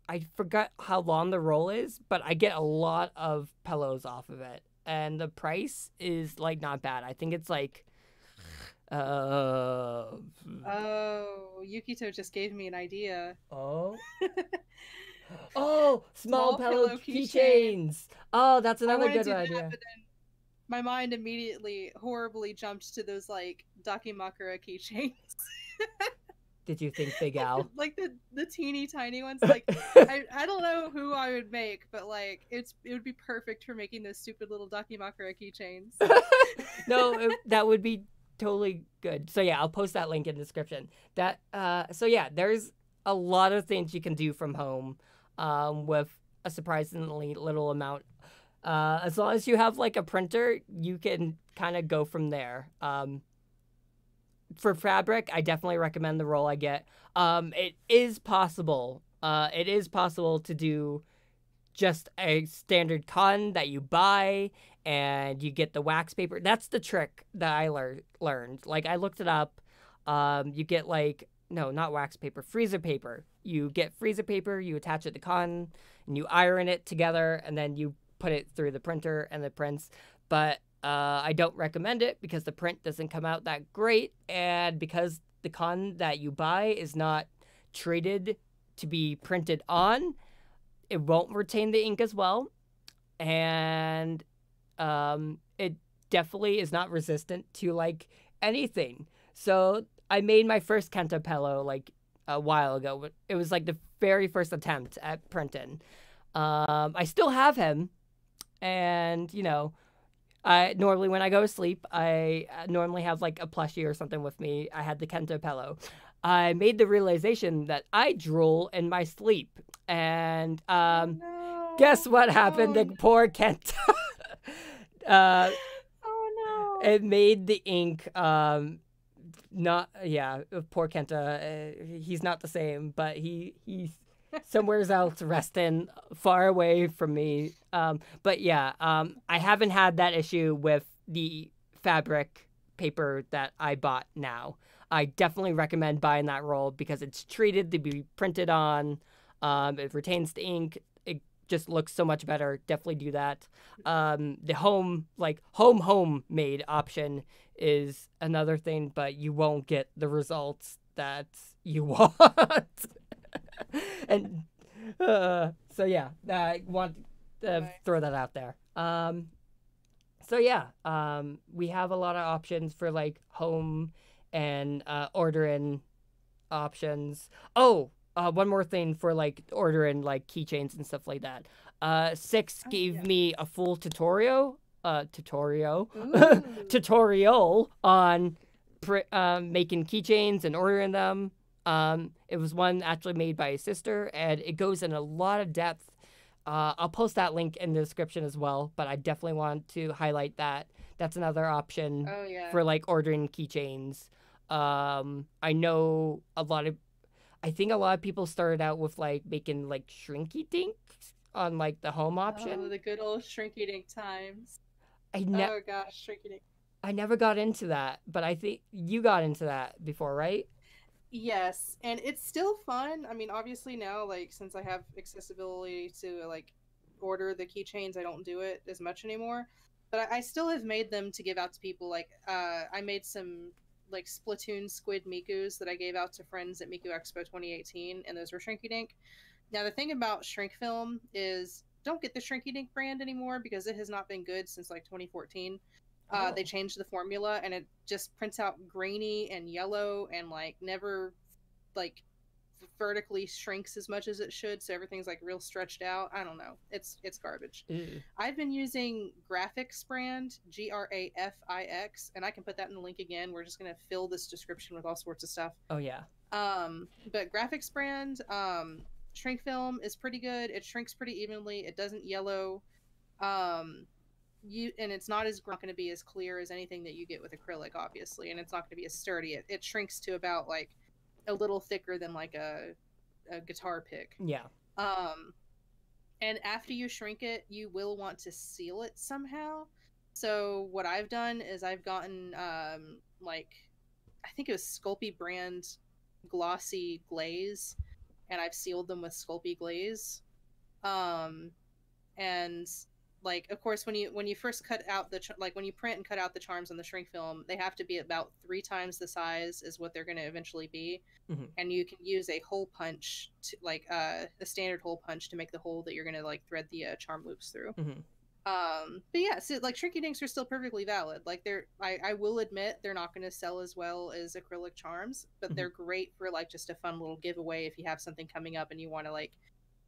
I forgot how long the roll is, but I get a lot of pillows off of it. And the price is like not bad. I think it's like, Oh, Yukito just gave me an idea. Oh. Oh, small pillow keychains. Oh, that's another good idea. My mind immediately horribly jumped to those like Dakimakura keychains. Did you think Big Al? Like the teeny tiny ones. Like I don't know who I would make, but like it would be perfect for making those stupid little Dakimakura keychains. No, that would be totally good. So yeah, I'll post that link in the description. So yeah, there's a lot of things you can do from home with a surprisingly little amount. As long as you have like a printer, you can kind of go from there. For fabric, I definitely recommend the roll I get. It is possible. It is possible to do just a standard cotton that you buy and you get the wax paper. That's the trick that I learned. Like I looked it up. You get like, no, not wax paper, freezer paper. You get freezer paper, you attach it to cotton, and you iron it together, and then you put it through the printer and it prints. But I don't recommend it because the print doesn't come out that great, and because the cotton that you buy is not treated to be printed on, it won't retain the ink as well, and it definitely is not resistant to like anything. So I made my first Kento Pillow like a while ago. It was like the very first attempt at printing. I still have him, and I normally when I go to sleep, I normally have like a plushie or something with me. I had the Kento Pillow. I made the realization that I drool in my sleep. And Oh guess what no. happened Oh to poor Kent? uh, no. Oh no. it made the ink not poor Kenta. He's not the same, but he's somewhere else resting far away from me. But yeah, I haven't had that issue with the fabric paper that I bought now. I definitely recommend buying that roll because it's treated to be printed on. It retains the ink. It just looks so much better. Definitely do that. The home made option is another thing, but you won't get the results that you want. And so yeah, I want to throw that out there. So yeah, we have a lot of options for like home and ordering options. Oh, one more thing for like ordering like keychains and stuff like that. Six gave me a full tutorial tutorial on making keychains and ordering them. It was one actually made by a sister, and it goes in a lot of depth. I'll post that link in the description as well, but I definitely want to highlight that. That's another option for like ordering keychains. I know I think a lot of people started out with like making like shrinky dinks on like the home option. Oh, the good old shrinky dink times. Oh gosh, shrinky dink. I never got into that, but I think you got into that before, right? Yes, and it's still fun. I mean, obviously now, like, since I have accessibility to like order the keychains, I don't do it as much anymore. But I still have made them to give out to people. Like, I made some like Splatoon squid Mikus that I gave out to friends at Miku Expo 2018, and those were Shrinky Dink. Now, the thing about shrink film is don't get the Shrinky Dink brand anymore because it has not been good since like 2014. They changed the formula and it just prints out grainy and yellow and like never like vertically shrinks as much as it should, so everything's like real stretched out. I don't know. It's garbage. I've been using Graphics brand, Grafix, and I can put that in the link again. We're just gonna fill this description with all sorts of stuff. Oh yeah. But Graphics brand, shrink film is pretty good. It shrinks pretty evenly. It doesn't yellow. And it's not going to be as clear as anything that you get with acrylic, obviously, and it's not going to be as sturdy. It shrinks to about like a little thicker than like a guitar pick. Yeah. And after you shrink it, you will want to seal it somehow. So what I've done is I've gotten like I think it was Sculpey brand glossy glaze, and I've sealed them with Sculpey glaze. And like, of course, when you first cut out when you print and cut out the charms on the shrink film, they have to be about 3 times the size as what they're going to eventually be. Mm-hmm. And you can use a hole punch to like a standard hole punch to make the hole that you're going to like thread the charm loops through. Mm-hmm. But yeah, so like Shrinky Dinks are still perfectly valid. Like I will admit they're not going to sell as well as acrylic charms, but mm-hmm. they're great for like just a fun little giveaway if you have something coming up and you want to like,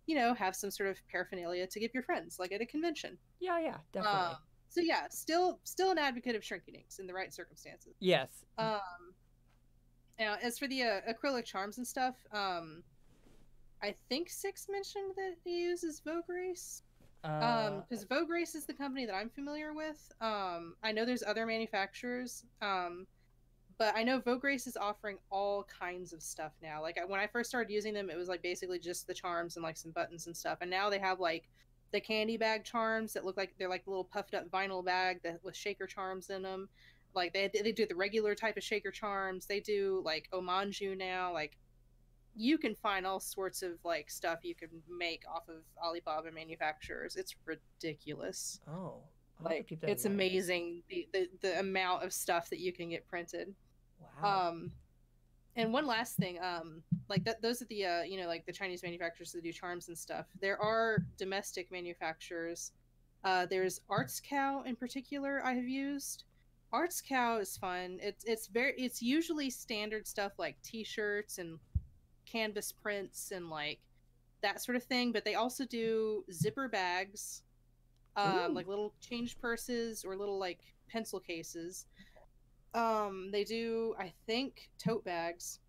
you know, have some sort of paraphernalia to give your friends, like at a convention. Yeah, definitely. So yeah, still an advocate of Shrinky Dinks in the right circumstances. Yes. Now, as for the acrylic charms and stuff, I think Six mentioned that he uses Vograce. Because Vograce is the company that I'm familiar with. I know there's other manufacturers, but I know Vograce is offering all kinds of stuff now. Like when I first started using them, it was like basically just the charms and like some buttons and stuff. And now they have like the candy bag charms that look like they're like a little puffed up vinyl bag that with shaker charms in them. Like they do the regular type of shaker charms. They do like omanju now. Like you can find all sorts of like stuff you can make off of Alibaba manufacturers. It's ridiculous. Oh, like it's amazing the amount of stuff that you can get printed. Wow. And one last thing, like those are the you know, like the Chinese manufacturers that do charms and stuff. There are domestic manufacturers. There's Arts Cow in particular I have used. Arts Cow is fun. It's usually standard stuff like t-shirts and canvas prints and like that sort of thing, but they also do zipper bags, like little change purses or little like pencil cases. They do, I think, tote bags.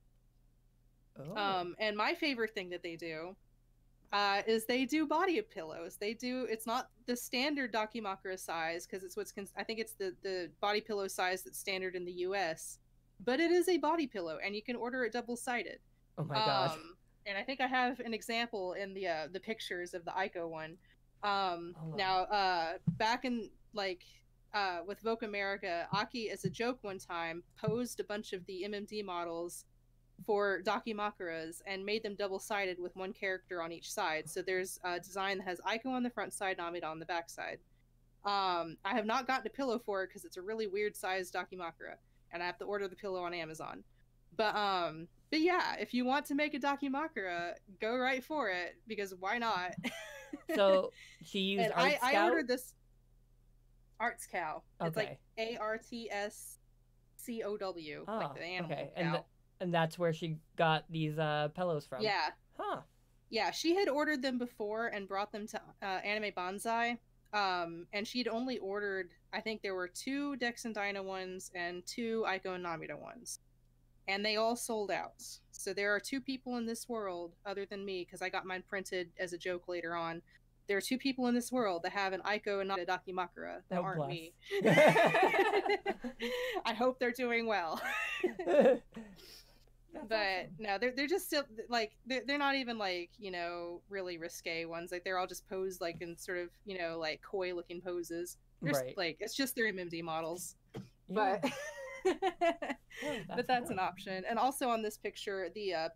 Oh. And my favorite thing that they do is they do body pillows. It's not the standard Dakimakura size because it's I think it's the body pillow size that's standard in the US, but it is a body pillow and you can order it double-sided. Oh my god. And I think I have an example in the pictures of the Aiko one. Hold on. Now, back in with Vogue America, Aki, as a joke one time, posed a bunch of the MMD models for Dakimakuras and made them double-sided with one character on each side. So there's a design that has Aiko on the front side, Namida on the back side. I have not gotten a pillow for it because it's a really weird sized Dakimakura, and I have to order the pillow on Amazon. But yeah, if you want to make a Dakimakura, go right for it because why not? So she used Arts Cow? I ordered this Arts Cow. Okay. It's like ARTSCOW, like the animal cow. And that's where she got these pillows from. Yeah. Huh. Yeah, she had ordered them before and brought them to Anime Banzai. And she'd only ordered, I think there were 2 Dex and Dyna ones and 2 Aiko and Namida ones. And they all sold out. So there are 2 people in this world, other than me, because I got mine printed as a joke later on. There are 2 people in this world that have an Aiko and Namida Dakimakura that aren't me. I hope they're doing well. But awesome. No, they're just still like they're not even like, you know, really risque ones. Like they're all just posed like in sort of, you know, like coy looking poses. Right. Like it's just their MMD models. Yeah. But that's an option. And also on this picture, the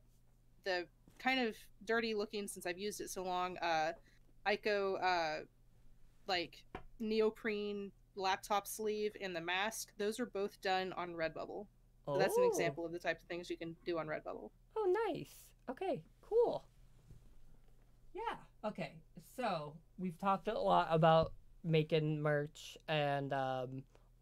kind of dirty looking, since I've used it so long, Aiko like neoprene laptop sleeve and the mask, those are both done on Redbubble. So that's an example of the types of things you can do on Redbubble. Oh, nice. Okay, cool. Yeah. Okay. So we've talked a lot about making merch and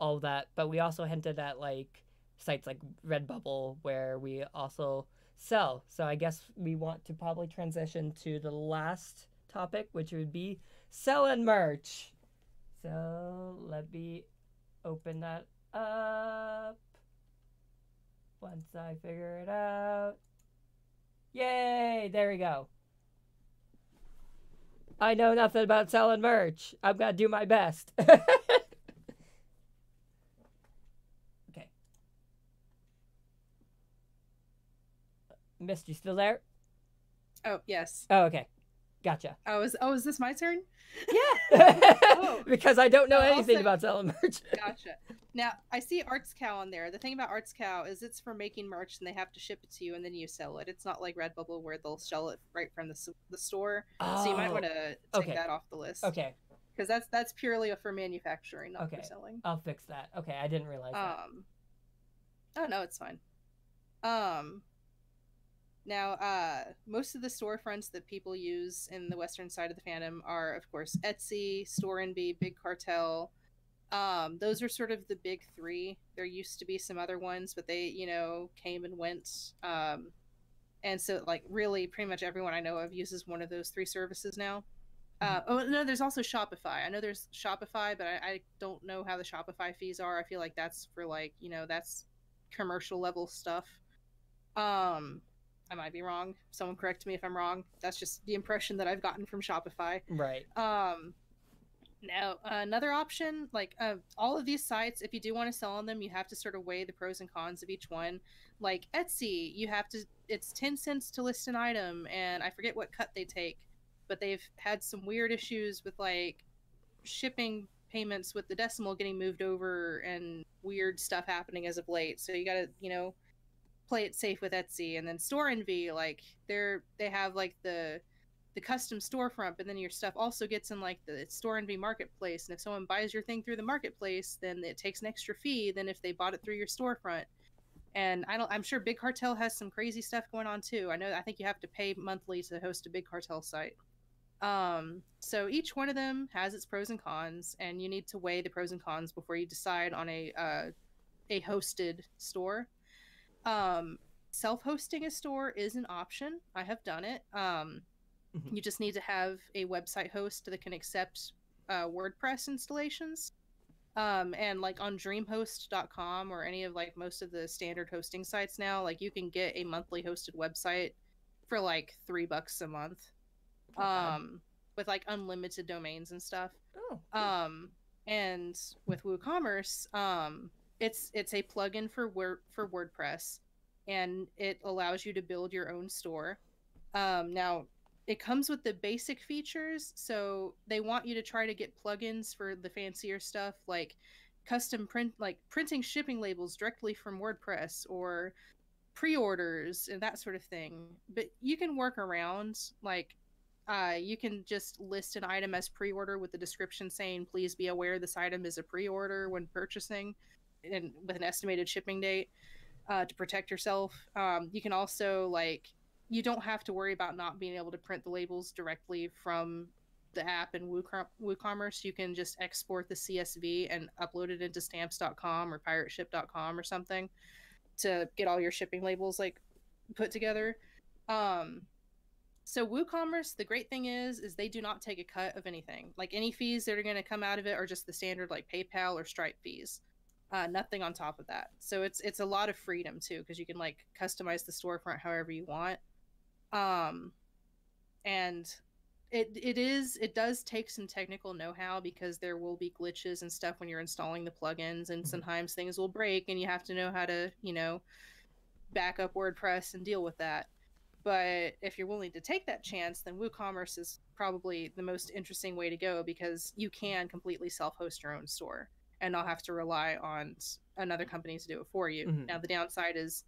all that, but we also hinted at like sites like Redbubble where we also sell. So I guess we want to probably transition to the last topic, which would be selling merch. So let me open that up. Once I figure it out. Yay! There we go. I know nothing about selling merch. I'm gonna do my best. Okay. Myst, you still there? Oh, yes. Oh, okay. Gotcha. Is this my turn? Yeah. Because I don't know anything about selling merch. Gotcha. Now, I see Arts Cow on there. The thing about Arts Cow is it's for making merch and they have to ship it to you and then you sell it. It's not like Redbubble where they'll sell it right from the store. So you might want to take that off the list. Okay. Because that's purely for manufacturing, not for selling. I'll fix that. Okay, I didn't realize that. Oh, no, it's fine. Now, most of the storefronts that people use in the western side of the fandom are, of course, Etsy, Store Envy, Big Cartel. Those are sort of the big 3. There used to be some other ones, but they, you know, came and went. And so, like, really, pretty much everyone I know of uses one of those 3 services now. Oh, no, there's also Shopify. I know there's Shopify, but I don't know how the Shopify fees are. I feel like that's for, like, you know, that's commercial level stuff. I might be wrong. Someone correct me if I'm wrong. That's just the impression that I've gotten from Shopify. Right. Now, another option, like all of these sites, if you do want to sell on them, you have to sort of weigh the pros and cons of each one. Like Etsy, it's 10 cents to list an item, and I forget what cut they take, but they've had some weird issues with like shipping payments with the decimal getting moved over and weird stuff happening as of late. So you gotta, you know, play it safe with Etsy. And then Store Envy, like they have like the custom storefront, but then your stuff also gets in like the Store Envy marketplace, and if someone buys your thing through the marketplace, then it takes an extra fee than if they bought it through your storefront. And I'm sure Big Cartel has some crazy stuff going on too. I think you have to pay monthly to host a Big Cartel site. So each one of them has its pros and cons, and you need to weigh the pros and cons before you decide on a hosted store. Self-hosting a store is an option. I have done it. You just need to have a website host that can accept WordPress installations. And like on dreamhost.com or any of like most of the standard hosting sites now, like you can get a monthly hosted website for like $3 a month. With like unlimited domains and stuff. Oh, cool. And with WooCommerce, it's a plugin for WordPress, and it allows you to build your own store. Now it comes with the basic features, so they want you to try to get plugins for the fancier stuff, like printing shipping labels directly from WordPress, or pre-orders and that sort of thing. But you can work around, like you can just list an item as pre-order with the description saying, please be aware this item is a pre-order when purchasing, and with an estimated shipping date, to protect yourself. You can also, like, you don't have to worry about not being able to print the labels directly from the app in WooCommerce. You can just export the CSV and upload it into stamps.com or pirateship.com or something to get all your shipping labels like put together. So WooCommerce, the great thing is they do not take a cut of anything. Like, any fees that are going to come out of it are just the standard like PayPal or Stripe fees. Nothing on top of that. So it's a lot of freedom too, because you can like customize the storefront however you want. And it does take some technical know-how, because there will be glitches and stuff when you're installing the plugins, and sometimes things will break and you have to know how to, back up WordPress and deal with that. But if you're willing to take that chance, then WooCommerce is probably the most interesting way to go, because you can completely self-host your own store and not have to rely on another company to do it for you. Mm-hmm. Now, the downside is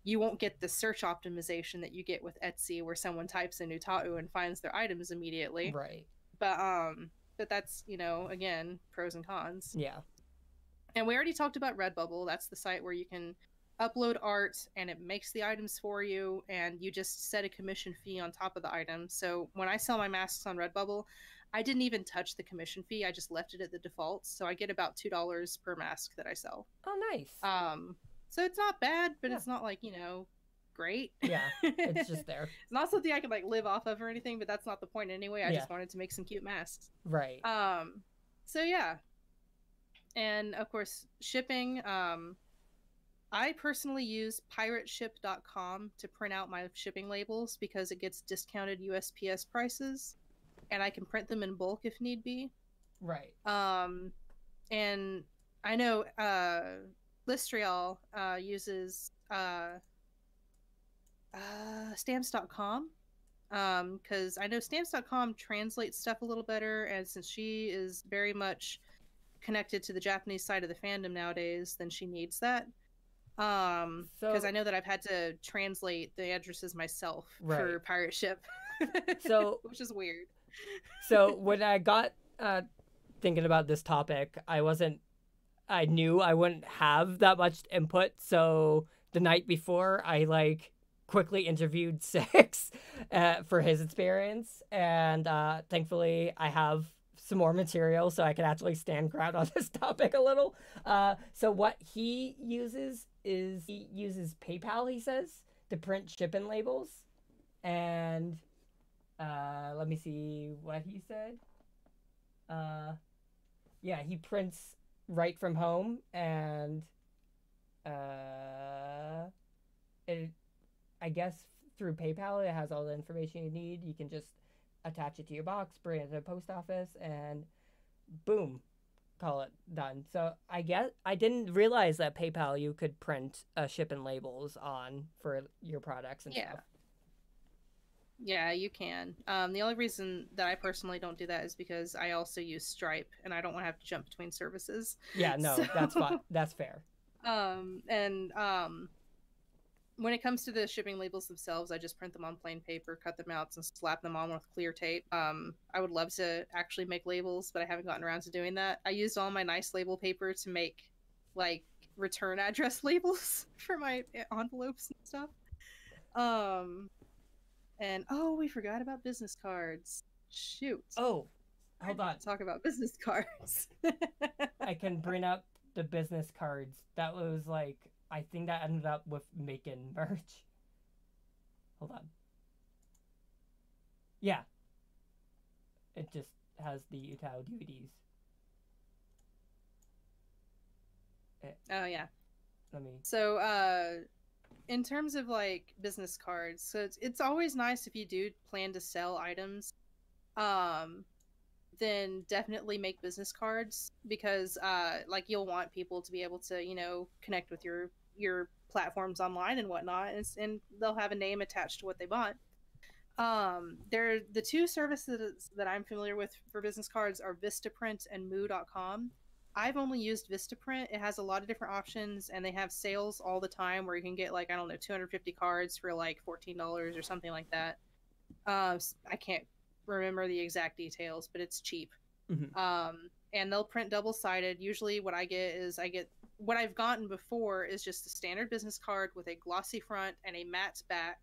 you won't get the search optimization that you get with Etsy, where someone types in Utau and finds their items immediately. Right. But that's, again, pros and cons. Yeah. And we already talked about Redbubble. That's the site where you can upload art and it makes the items for you, and you just set a commission fee on top of the item. So when I sell my masks on Redbubble, I didn't even touch the commission fee. I just left it at the default. So I get about $2 per mask that I sell. Oh, nice. So it's not bad, but it's not like, great. Yeah, it's just there. It's not something I can like live off of or anything, but that's not the point anyway. I just wanted to make some cute masks. Right. So yeah. And of course, shipping, I personally use pirateship.com to print out my shipping labels, because it gets discounted USPS prices, and I can print them in bulk if need be. Right. And I know Listriol uses stamps.com, because I know stamps.com translates stuff a little better, and since she is very much connected to the Japanese side of the fandom nowadays, then she needs that. Because I know that I've had to translate the addresses myself for Pirate Ship. So which is weird. So when I got thinking about this topic, I knew I wouldn't have that much input. So the night before, I like quickly interviewed Six for his experience, and thankfully I have some more material so I can actually stand ground on this topic a little. So what he uses is PayPal, he says, to print shipping labels. And let me see what he said. Yeah, he prints right from home, and I guess through PayPal it has all the information you need. You can just attach it to your box, bring it to the post office, and boom, call it done. So I guess I didn't realize that PayPal you could print shipping labels on for your products and stuff. Yeah, you can. The only reason that I personally don't do that is because I also use Stripe, and I don't want to have to jump between services. Yeah, no, that's fine. That's fair. When it comes to the shipping labels themselves, I just print them on plain paper, cut them out, and slap them on with clear tape. I would love to actually make labels, but I haven't gotten around to doing that. I used all my nice label paper to make like return address labels for my envelopes and stuff. And we forgot about business cards. Shoot. Oh, hold on. Talk about business cards. I can bring up the business cards. That was like, I think that ended up with making merch. Hold on. Yeah. It just has the Utau DVDs. Eh, Oh yeah. Let me. So in terms of like business cards, so it's always nice if you do plan to sell items. Um, then definitely make business cards because like you'll want people to be able to connect with your platforms online and whatnot, and they'll have a name attached to what they bought. They're the two services that I'm familiar with for business cards are Vistaprint and Moo.com. I've only used Vistaprint. It has a lot of different options, and they have sales all the time where you can get like I don't know 250 cards for like $14 or something like that. I can't remember the exact details, but it's cheap. Mhm. And they'll print double sided. Usually, what I get what I've gotten before is just a standard business card with a glossy front and a matte back,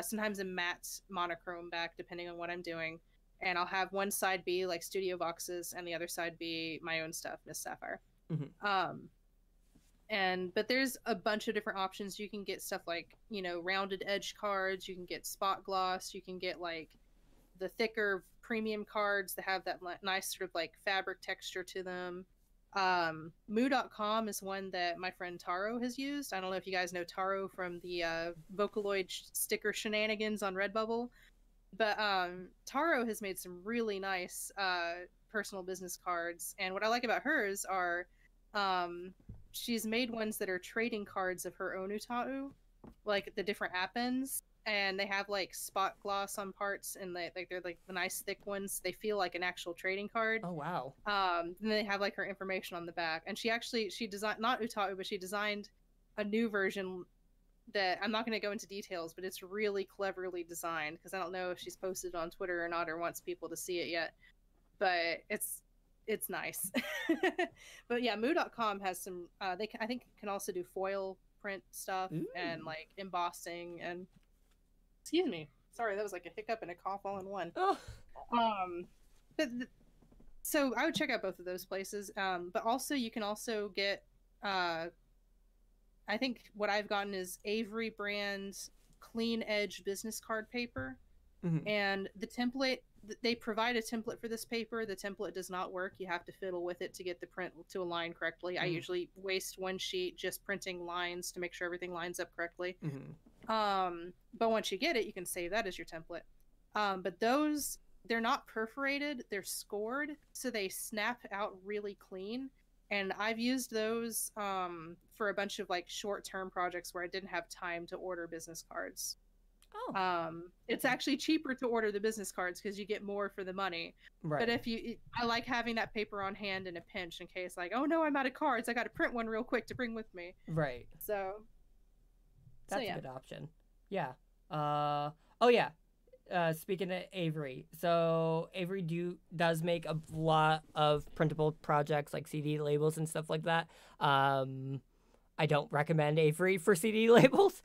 sometimes a matte monochrome back, depending on what I'm doing. And I'll have one side be like Studio Voxes, and the other side be my own stuff, Miss Sapphire. Mhm. But there's a bunch of different options. You can get stuff like rounded edge cards. You can get spot gloss. You can get like the thicker premium cards that have that nice sort of like fabric texture to them. Moo.com is one that my friend Taro has used. I don't know if you guys know Taro from the Vocaloid sticker shenanigans on Redbubble, but Taro has made some really nice personal business cards. And what I like about hers are um, she's made ones that are trading cards of her own Utau, like the different appends, and they have like spot gloss on parts, and they're like the nice thick ones. They feel like an actual trading card. Oh wow. And they have like her information on the back, and she designed not Utau, but she designed a new version that I'm not going to go into details, but it's really cleverly designed because I don't know if she's posted it on Twitter or not or wants people to see it yet. But it's nice. But yeah, Moo.com has some. I think can also do foil print stuff Ooh. and like embossing and. Excuse me. Sorry, that was like a hiccup and a cough all in one. Oh. But so I would check out both of those places. But also you can also get. I think what I've gotten is Avery brand clean edge business card paper, Mhm. and the template they provide a template for this paper. The template does not work. You have to fiddle with it to get the print to align correctly. I usually waste one sheet just printing lines to make sure everything lines up correctly. But once you get it, you can save that as your template. But those they're not perforated, they're scored, so they snap out really clean. And I've used those for a bunch of like short-term projects where I didn't have time to order business cards. Oh. It's actually cheaper to order the business cards because you get more for the money. Right. But I like having that paper on hand in a pinch in case like, oh no, I'm out of cards. I got to print one real quick to bring with me. Right. That's a good option. Yeah. Oh yeah. Speaking of Avery, so Avery does make a lot of printable projects like CD labels and stuff like that. I don't recommend Avery for CD labels.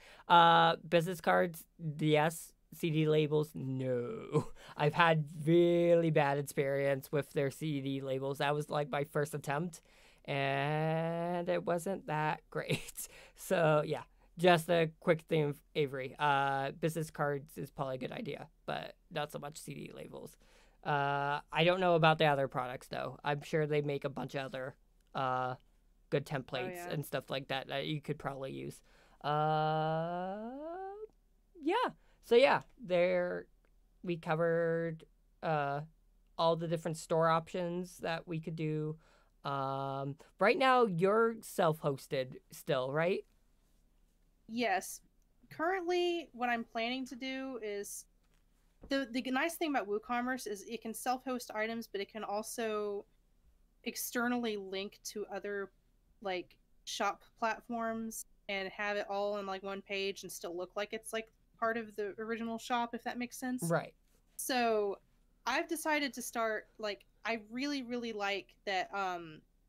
Business cards, yes. CD labels, no. I've had really bad experience with their CD labels. That was like my first attempt, and it wasn't that great. So yeah, just a quick thing of Avery. Business cards is probably a good idea, but not so much CD labels. I don't know about the other products though. I'm sure they make a bunch of other good templates and stuff like that that you could probably use. Yeah. So yeah, there we covered all the different store options that we could do. Right now you're self-hosted still, right? Yes. Currently, what I'm planning to do is the nice thing about WooCommerce is it can self-host items, but it can also externally link to other like shop platforms and have it all on like one page and still look like it's like part of the original shop, if that makes sense. Right. So I've decided to start like I really like that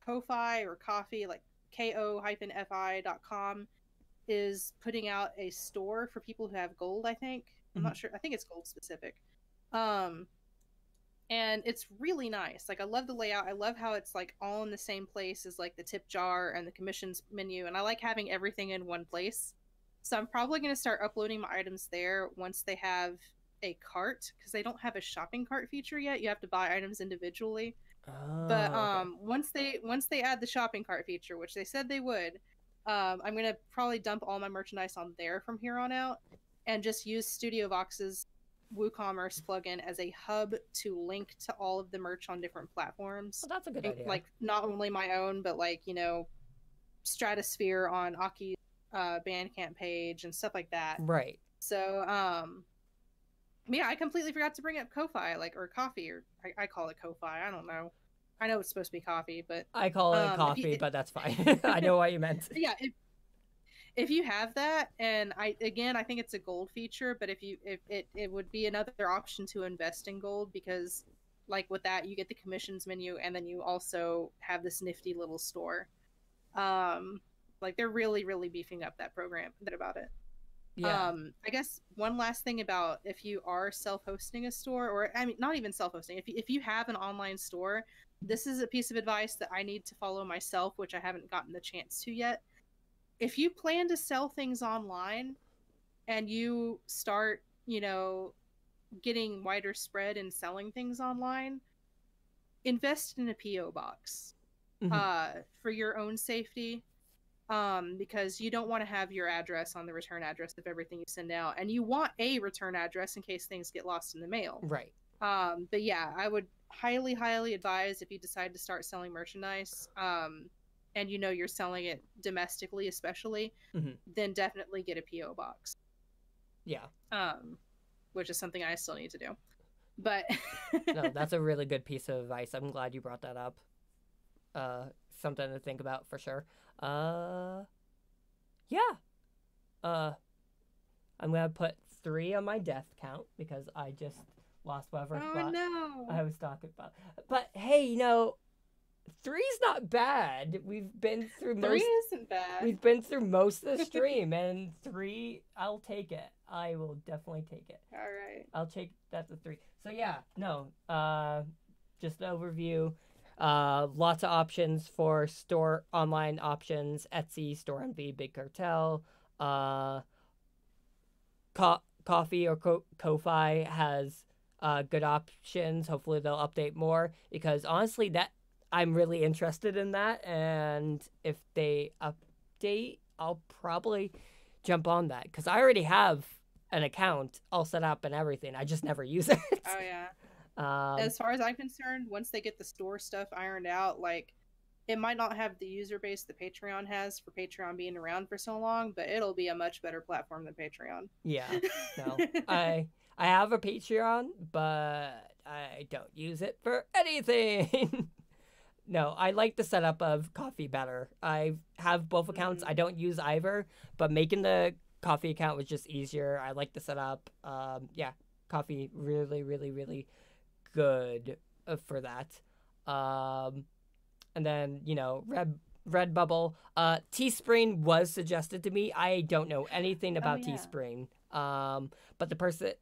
Ko-fi or Coffee, like ko-fi.com is putting out a store for people who have gold, I think. I'm not sure. I think it's gold specific. And it's really nice. Like I love the layout. I love how it's like all in the same place as like the tip jar and the commissions menu, and I like having everything in one place. So I'm probably going to start uploading my items there once they have a cart, because they don't have a shopping cart feature yet. You have to buy items individually. But Oh, okay. once they add the shopping cart feature, which they said they would, I'm gonna probably dump all my merchandise on there from here on out, and just use Studio Vox's WooCommerce plugin as a hub to link to all of the merch on different platforms, Well, that's a good idea. like not only my own, but like Stratosphere on Aki's Bandcamp page and stuff like that. Right. So yeah, I completely forgot to bring up Ko-fi, or coffee, or I call it Ko-fi. I don't know. I know it's supposed to be coffee, but I call it if you, coffee, but that's fine. I know what you meant. yeah, if you have that, and I think it's a gold feature, but if it would be another option to invest in gold, because like with that you get the commissions menu, and then you also have this nifty little store. Like they're really beefing up that program. That about it. Yeah. I guess one last thing about if you are self-hosting a store, or I mean, not even self-hosting, if you have an online store, this is a piece of advice that I need to follow myself, which I haven't gotten the chance to yet. If you plan to sell things online and you start, getting wider spread and selling things online, invest in a PO box Hmm. for your own safety, because you don't want to have your address on the return address of everything you send out, and you want a return address in case things get lost in the mail. Right. But yeah, I would highly advise, if you decide to start selling merchandise, and you're selling it domestically especially, Hmm. then definitely get a PO box. Yeah. Which is something I still need to do, but No, that's a really good piece of advice. I'm glad you brought that up. Something to think about for sure. Yeah. Uh, I'm gonna put 3 on my death count because I just lost whatever oh spot no, I was talking about. But hey, 3's not bad. three isn't bad. We've been through most of the stream, and 3, I'll take it. I will definitely take it. All right. I'll take that to 3. So yeah, no. Just an overview. Lots of options for store online options: Etsy, Store NV, Big Cartel. Coffee or Ko-fi has good options. Hopefully they'll update more, because honestly, that I'm really interested in that, and if they update, I'll probably jump on that, because I already have an account all set up and everything. I just never use it. Oh yeah. um, As far as I'm concerned, once they get the store stuff ironed out, like, it might not have the user base that Patreon has, for Patreon being around for so long, but it'll be a much better platform than Patreon. yeah, no, I have a Patreon, but I don't use it for anything. No, I like the setup of Coffee better. I have both accounts. I don't use either, but making the Coffee account was just easier. I like the setup. Yeah, Coffee really good for that. And then Redbubble. Teespring was suggested to me. I don't know anything Oh about yeah. Teespring. But the person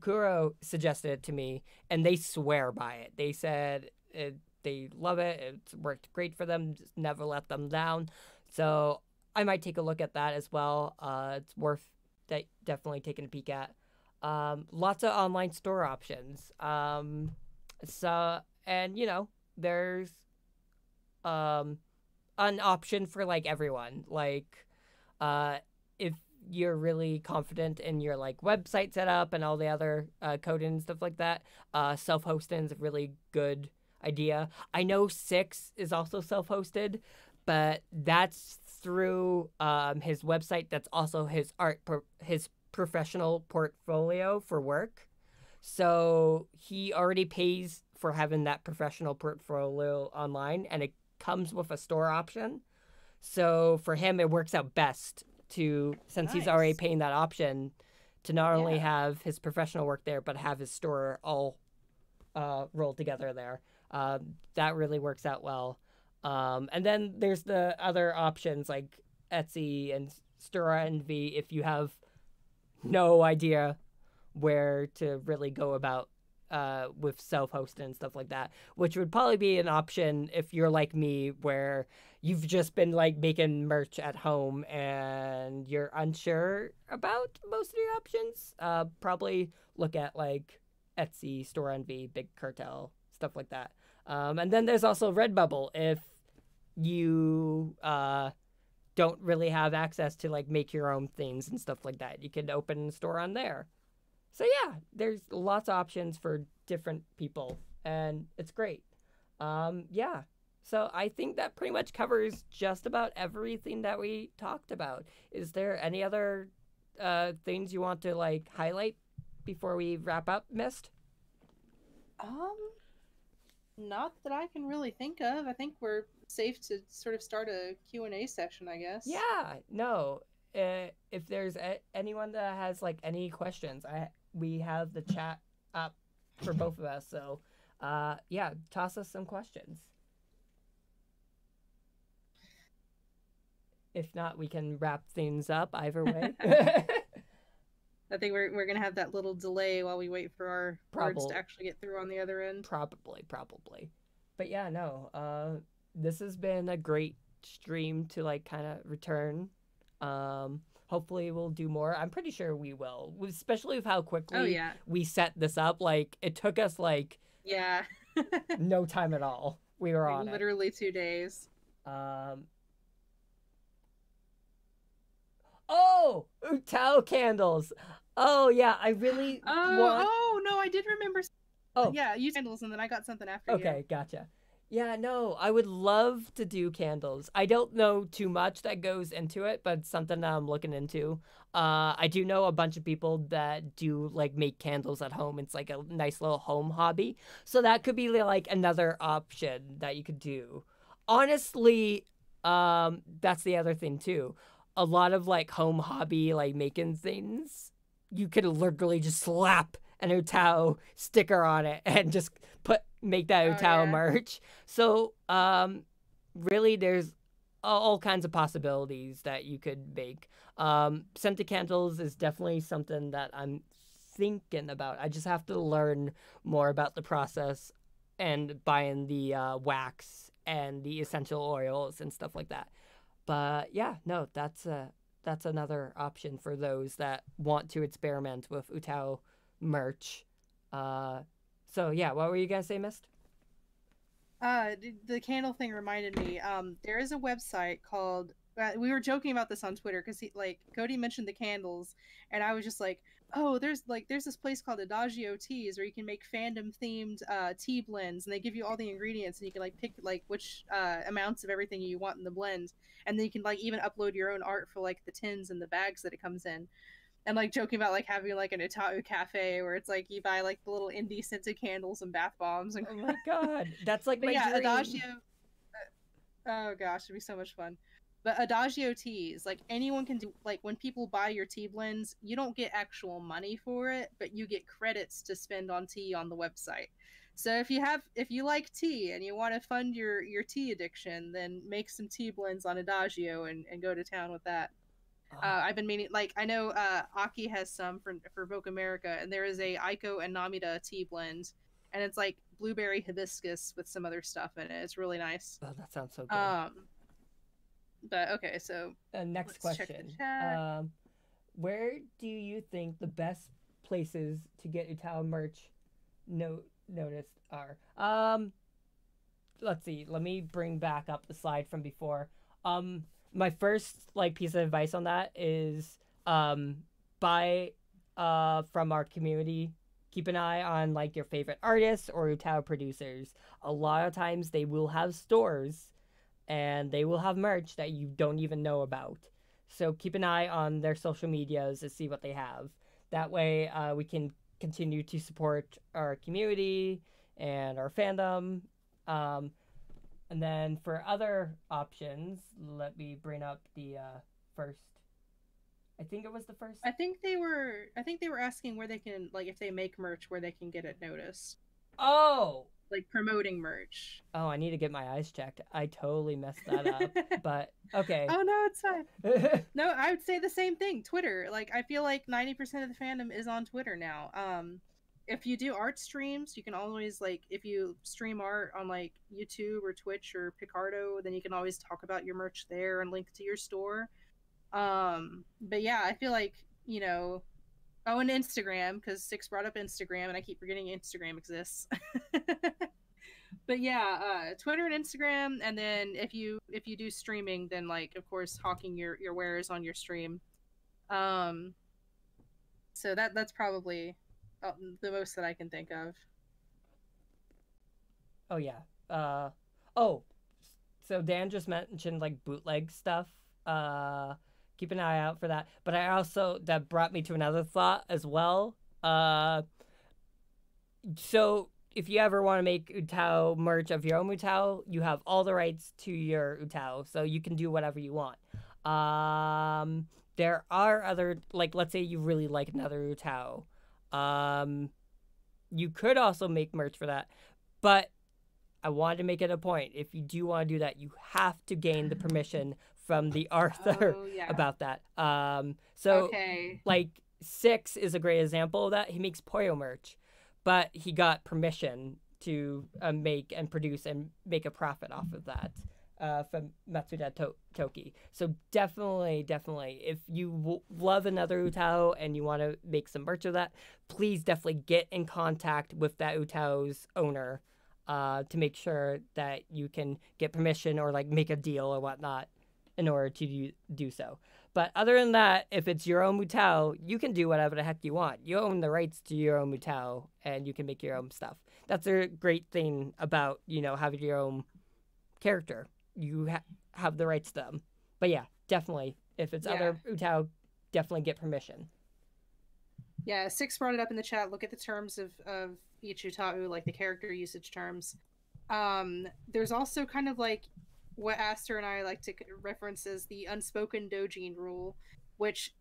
Kuro suggested it to me, and they swear by it. They said they love it. It's worked great for them. Just never let them down. So I might take a look at that as well. It's worth definitely taking a peek at. Lots of online store options. So, and there's an option for like everyone. Like, if you're really confident in your like website setup and all the other coding and stuff like that, self-hosting is a really good idea. I know Six is also self-hosted, but that's through his website. That's also his his professional portfolio for work. So he already pays for having that professional portfolio online, and it comes with a store option. So for him, it works out best since he's already Nice. paying that option, to not only Yeah. have his professional work there, but have his store all rolled together there. That really works out well. And then there's the other options like Etsy and Store NV if you have no idea where to really go about with self-hosting and stuff like that, which would probably be an option if you're like me, where you've just been like making merch at home and you're unsure about most of your options. Probably look at like Etsy, Store NV, Big Cartel, stuff like that. And then there's also Redbubble if you don't really have access to like make your own things and stuff like that. You can open a store on there. So yeah, there's lots of options for different people, and it's great. Yeah. So I think that pretty much covers just about everything that we talked about. Is there any other things you want to like highlight before we wrap up, Myst? Um, Not that I can really think of. I think we're safe to sort of start a Q&A session, I guess. Yeah, no. If there's anyone that has like any questions, we have the chat up for both of us. So, yeah, toss us some questions. If not, we can wrap things up either way. I think we're gonna have that little delay while we wait for our words to actually get through on the other end. Probably. But yeah, no. This has been a great stream to like kind of return. Hopefully we'll do more. I'm pretty sure we will, especially with how quickly we set this up. Like it took us like no time at all. We were on literally 2 days. Oh, Utau candles. Oh yeah, I really want. Oh no, I did remember. Oh yeah, you candles, and then I got something after you. Okay, gotcha. Yeah, no, I would love to do candles. I don't know too much that goes into it, but it's something that I'm looking into. I do know a bunch of people that do like make candles at home. It's like a nice little home hobby. So that could be like another option that you could do. Honestly, that's the other thing too. A lot of like home hobby, like making things, you could literally just slap an Utau sticker on it and just make that Utau merch. So really there's all kinds of possibilities that you could make. Scented candles is definitely something that I'm thinking about. I just have to learn more about the process and buying the wax and the essential oils and stuff like that. But yeah, no, that's another option for those that want to experiment with Utau merch. So yeah, what were you gonna say, Myst? The candle thing reminded me. There is a website called. We were joking about this on Twitter because Cody mentioned the candles, and I was just like, oh, there's this place called Adagio Teas where you can make fandom themed tea blends, and they give you all the ingredients, and you can like pick like which amounts of everything you want in the blend, and then you can like even upload your own art for like the tins and the bags that it comes in. And like joking about like having like an Utau cafe where it's like you buy like the little indie scented candles and bath bombs. And oh my god, that's like my dream. Adagio. Oh gosh, it'd be so much fun. But Adagio teas, like anyone can do. Like when people buy your tea blends, you don't get actual money for it, but you get credits to spend on tea on the website. So if you like tea and you want to fund your tea addiction, then make some tea blends on Adagio and go to town with that. I've been meaning, like, I know Aki has some for Vogue America, and there is a Aiko and Namida tea blend, and it's like blueberry hibiscus with some other stuff in it. It's really nice. Oh, that sounds so good. But okay, so next question. Where do you think the best places to get Utau merch noticed are? Let's see. Let me bring back up the slide from before. My first like piece of advice on that is buy from our community. Keep an eye on like your favorite artists or Utau producers. A lot of times they will have stores and they will have merch that you don't even know about. So keep an eye on their social medias to see what they have. That way we can continue to support our community and our fandom. And then for other options, let me bring up the first. I think it was the first. I think they were asking where they can, like, if they make merch, where they can get it noticed. Oh, like promoting merch. Oh, I need to get my eyes checked. I totally messed that up. But okay. Oh no, it's fine. No, I would say the same thing. Twitter. Like I feel like 90% of the fandom is on Twitter now. If you do art streams, you can always, like, if you stream art on like YouTube or Twitch or Picardo, then you can always talk about your merch there and link to your store. But yeah, I feel like, you know, oh, and Instagram, because Six brought up Instagram and I keep forgetting Instagram exists. But yeah, Twitter and Instagram, and then if you do streaming, then like of course hawking your wares on your stream. Um, so that's probably the most that I can think of. Oh yeah. Oh, so Dan just mentioned like bootleg stuff. Uh, Keep an eye out for that. But I also that brought me to another thought as well. So if you ever want to make Utau merch of your own Utau, you have all the rights to your Utau, so you can do whatever you want. There are other, like, let's say you really like another Utau. Um, you could also make merch for that, but I wanted to make it a point. If you do want to do that, you have to gain the permission from the author Yeah. about that. So Okay. like Six is a great example of that. He makes Poyo merch, but he got permission to make and produce and make a profit off of that from Matsuda Toki. So definitely, if you love another Utau and you want to make some merch of that, please definitely get in contact with that Utau's owner to make sure that you can get permission or like make a deal or whatnot in order to do so. But other than that, if it's your own Utau, you can do whatever the heck you want. You own the rights to your own Utau, and you can make your own stuff. That's a great thing about, having your own character. You have the rights to them. But yeah, definitely, if it's other Utau, definitely get permission. Yeah, Six brought it up in the chat. Look at the terms of each Utau, like the character usage terms. There's also kind of like what Aster and I like to reference as the unspoken dojin rule, which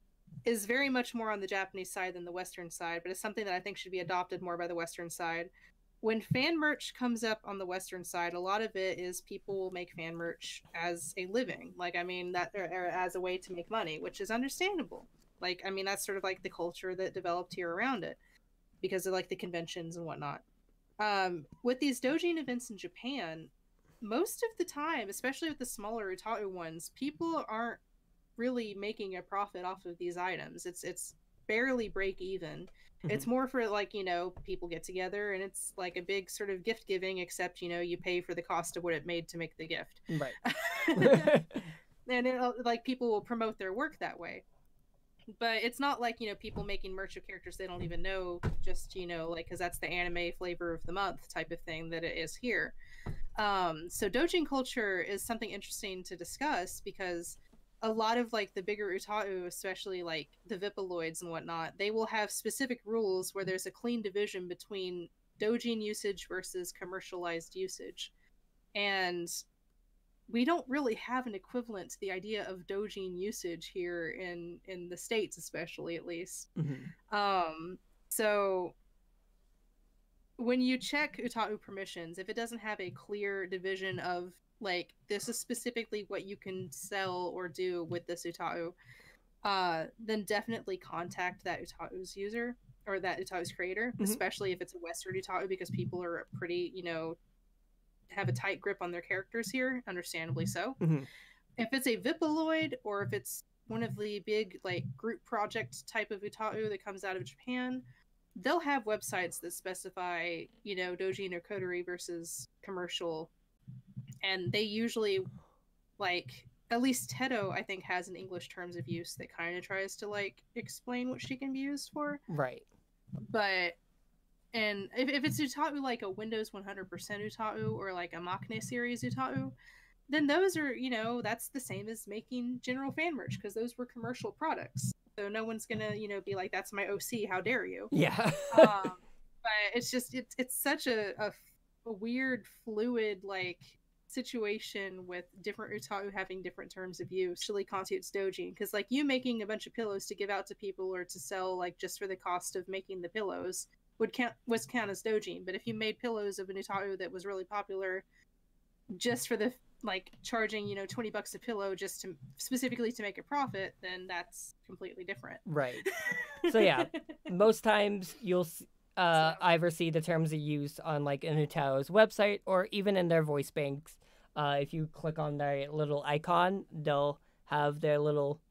is very much more on the Japanese side than the Western side, but it's something that I think should be adopted more by the Western side. When fan merch comes up on the Western side, a lot of it is people will make fan merch as a living. Like, I mean, that or as a way to make money, which is understandable. Like, I mean, that's sort of like the culture that developed here around it because of like the conventions and whatnot. With these dojin events in Japan, most of the time, especially with the smaller Utau ones, people aren't really making a profit off of these items. It's barely break even. It's more for like, people get together and it's like a big sort of gift giving, except, you pay for the cost of what it made to make the gift. Right. And like people will promote their work that way. But it's not like, people making merch of characters they don't even know, just, like, because that's the anime flavor of the month type of thing that it is here. So dojin culture is something interesting to discuss because a lot of like the bigger Utau, especially like the Vipoloids and whatnot, they will have specific rules where there's a clean division between dojin usage versus commercialized usage. And we don't really have an equivalent to the idea of dojin usage here in the States, especially, at least. So when you check Utau permissions, if it doesn't have a clear division of like this is specifically what you can sell or do with this Utau, then definitely contact that Utau's user or that Utau's creator, especially if it's a Western Utau, because people are pretty, have a tight grip on their characters here, understandably so. If it's a Vipoloid or if it's one of the big like group project type of Utau that comes out of Japan, they'll have websites that specify, dojin or coterie versus commercial, and they usually, like, at least Teto, I think, has an English terms of use that kind of tries to like explain what she can be used for. Right. But and if it's Utau like a Windows 100% Utau or like a Makne series Utau, then those are, that's the same as making general fan merch because those were commercial products. So no one's gonna, be like, that's my OC, how dare you? Yeah. But it's just it's such a weird, fluid like situation with different Utau having different terms of use actually constitutes dojin, because like you making a bunch of pillows to give out to people or to sell like just for the cost of making the pillows would count as dojin. But if you made pillows of an Utau that was really popular just for the like charging $20 a pillow just to specifically to make a profit, then that's completely different. Right. So yeah, most times you'll either see the terms of use on like an Utau's website or even in their voice banks. If you click on their little icon, they'll have their little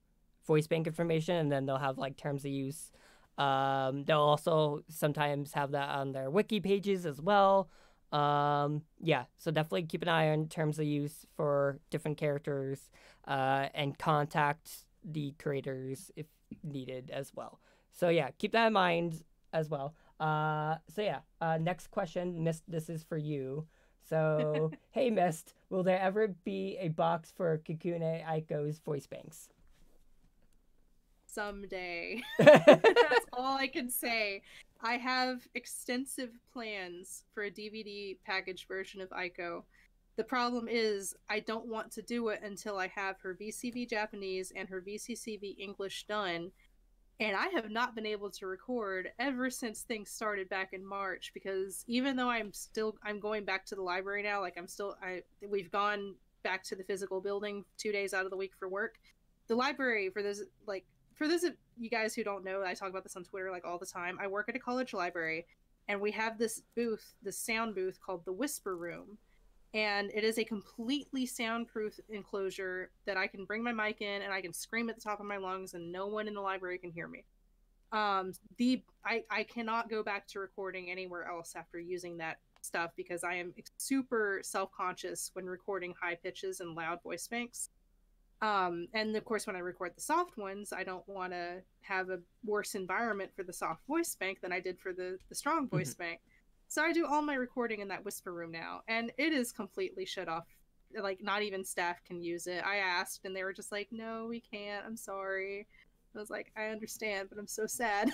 voice bank information, and then they'll have like terms of use. They'll also sometimes have that on their wiki pages as well. Yeah, so definitely keep an eye on terms of use for different characters, and contact the creators if needed as well. So yeah, keep that in mind as well. Next question, Myst, this is for you. So, hey Myst, will there ever be a box for Kikune Aiko's voice banks? Someday. That's all I can say. I have extensive plans for a DVD packaged version of Aiko. The problem is, I don't want to do it until I have her VCV Japanese and her VCCV English done. And I have not been able to record ever since things started back in March, because even though I'm going back to the library now, like we've gone back to the physical building 2 days out of the week for work. The library, for those of you guys who don't know, I talk about this on Twitter like all the time. I work at a college library, and we have this sound booth called the Whisper Room. And it is a completely soundproof enclosure that I can bring my mic in and I can scream at the top of my lungs and no one in the library can hear me. I cannot go back to recording anywhere else after using that stuff, because I am super self-conscious when recording high pitches and loud voice banks. And of course, when I record the soft ones, I don't want to have a worse environment for the soft voice bank than I did for the strong voice bank. So I do all my recording in that Whisper Room now, and it is completely shut off. Like, not even staff can use it. I asked, and they were just like, no, we can't. I'm sorry. I was like, I understand, but I'm so sad.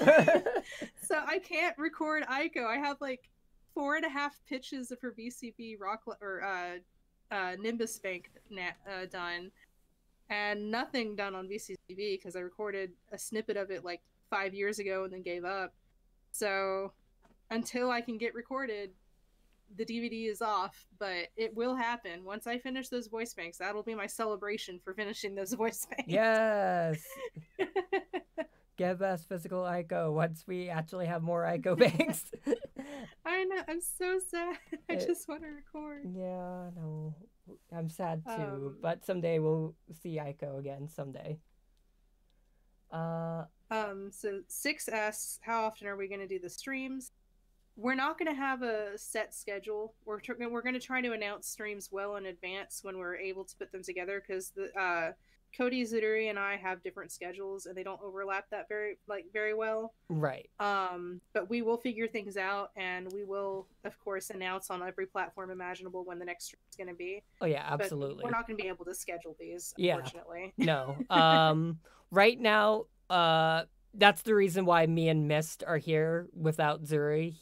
So I can't record Aiko. I have like 4.5 pitches of her VCB Nimbus bank done, and nothing done on VCB because I recorded a snippet of it like 5 years ago and then gave up. So until I can get recorded, the DVD is off, but it will happen. Once I finish those voice banks, that'll be my celebration for finishing those voice banks. Yes! Give us physical Aiko once we actually have more Aiko banks. I know, I'm so sad. I just want to record. Yeah, no. I'm sad too, but someday we'll see Aiko again, someday. So 6 asks, how often are we going to do the streams? We're not going to have a set schedule. We're going to try to announce streams well in advance when we're able to put them together, because Cody, Zuduri, and I have different schedules and they don't overlap that very well. Right. But we will figure things out, and we will, of course, announce on every platform imaginable when the next stream is going to be. Oh yeah, absolutely. But we're not going to be able to schedule these, unfortunately. No. Right now, that's the reason why me and Myst are here without Zuri.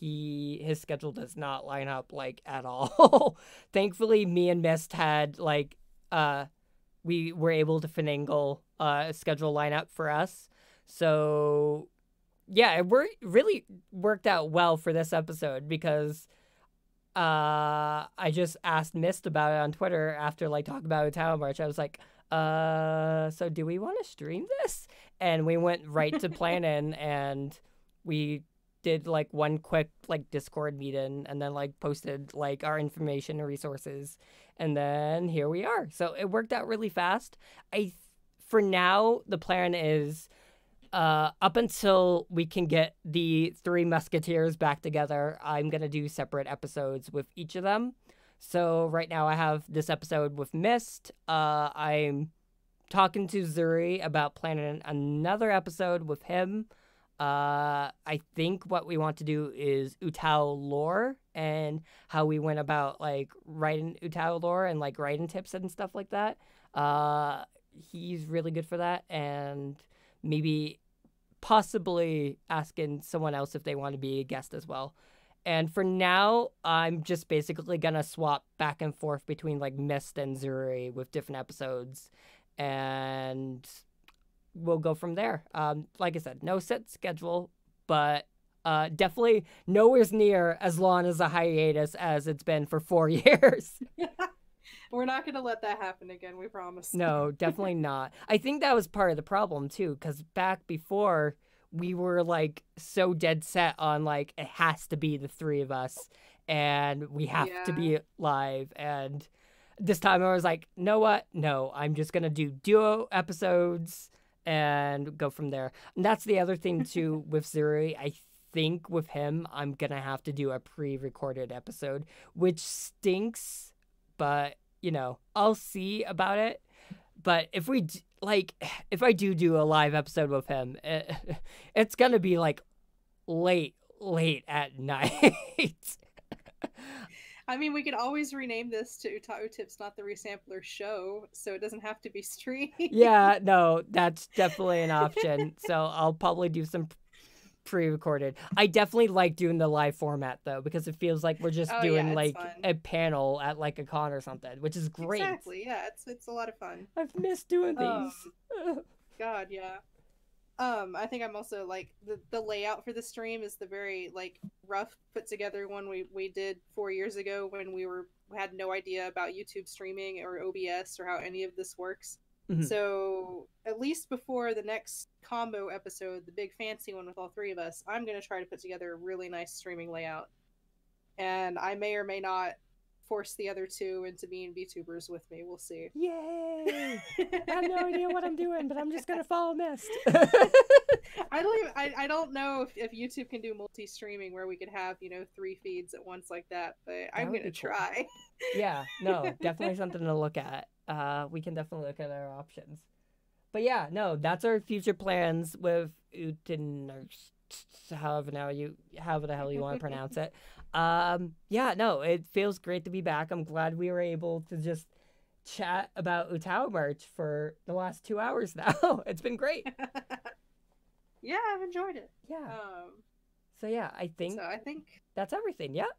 His schedule does not line up like at all. Thankfully, me and Myst had we were able to finagle a schedule lineup for us. So yeah, it really worked out well for this episode, because I just asked Myst about it on Twitter after talking about Utau March. I was like, so do we want to stream this? And we went right to planning, and we did one quick Discord meeting, and then posted our information and resources, and then here we are. So it worked out really fast. For now, the plan is up until we can get the 3 Musketeers back together, I'm gonna do separate episodes with each of them. So right now I have this episode with Myst. I'm talking to Zuri about planning another episode with him. I think what we want to do is Utau lore and how we went about writing Utau lore and writing tips and stuff like that. He's really good for that, and maybe possibly asking someone else if they want to be a guest as well. And for now, I'm just basically gonna swap back and forth between Myst and Zuri with different episodes, and we'll go from there. Like I said, no set schedule, but definitely nowhere near as long as a hiatus as it's been for 4 years. We're not going to let that happen again, we promise. No, definitely not. I think that was part of the problem too, because back before, we were so dead set on it has to be the 3 of us, and we have to be live. And this time I was like, know what? No, I'm just gonna do duo episodes and go from there. And that's the other thing too with Zuri. I think with him, I'm gonna have to do a pre-recorded episode, which stinks, but you know, I'll see about it. But if we if I do a live episode with him, it's gonna be like late at night. I mean, we could always rename this to Utau Tips, Not the Resampler Show, so it doesn't have to be streamed. Yeah, no, that's definitely an option. So I'll probably do some pre-recorded. I definitely like doing the live format though, because it feels like we're just doing like fun. a panel at like a con or something, which is great. Exactly, yeah, it's a lot of fun. I've missed doing these. God, yeah. I think I'm also like the layout for the stream is the very like rough put together one we did 4 years ago when we had no idea about YouTube streaming or OBS or how any of this works. Mm-hmm. So at least before the next combo episode, the big fancy one with all three of us, I'm gonna try to put together a really nice streaming layout. And I may or may not force the other two into being VTubers with me. We'll see. Yay! I have no idea what I'm doing, but I'm just gonna follow Myst. I don't know if YouTube can do multi-streaming where we could have 3 feeds at once like that, but I'm gonna try. Yeah, no, definitely something to look at. We can definitely look at our options. But yeah, no, that's our future plans with Utau's, however the hell you want to pronounce it. Yeah, no, it feels great to be back. I'm glad we were able to just chat about Utau merch for the last 2 hours now. It's been great. Yeah, I've enjoyed it. Yeah. So yeah, I think that's everything. Yeah.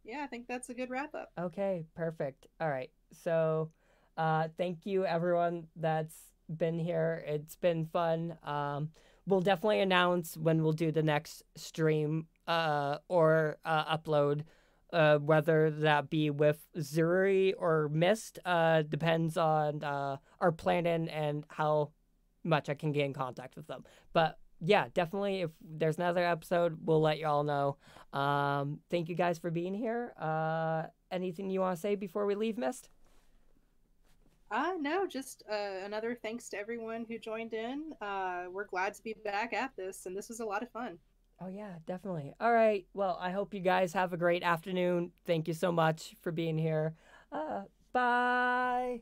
Yeah, I think that's a good wrap up. Okay, perfect. All right. So, thank you everyone that's been here. It's been fun. We'll definitely announce when we'll do the next stream or upload, whether that be with Zuri or Myst. Depends on our planning and how much I can get in contact with them. But yeah, definitely if there's another episode, we'll let y'all know. Thank you guys for being here. Anything you want to say before we leave, Myst? No, just another thanks to everyone who joined in. We're glad to be back at this, and this was a lot of fun. Oh, yeah, definitely. All right. Well, I hope you guys have a great afternoon. Thank you so much for being here. Bye.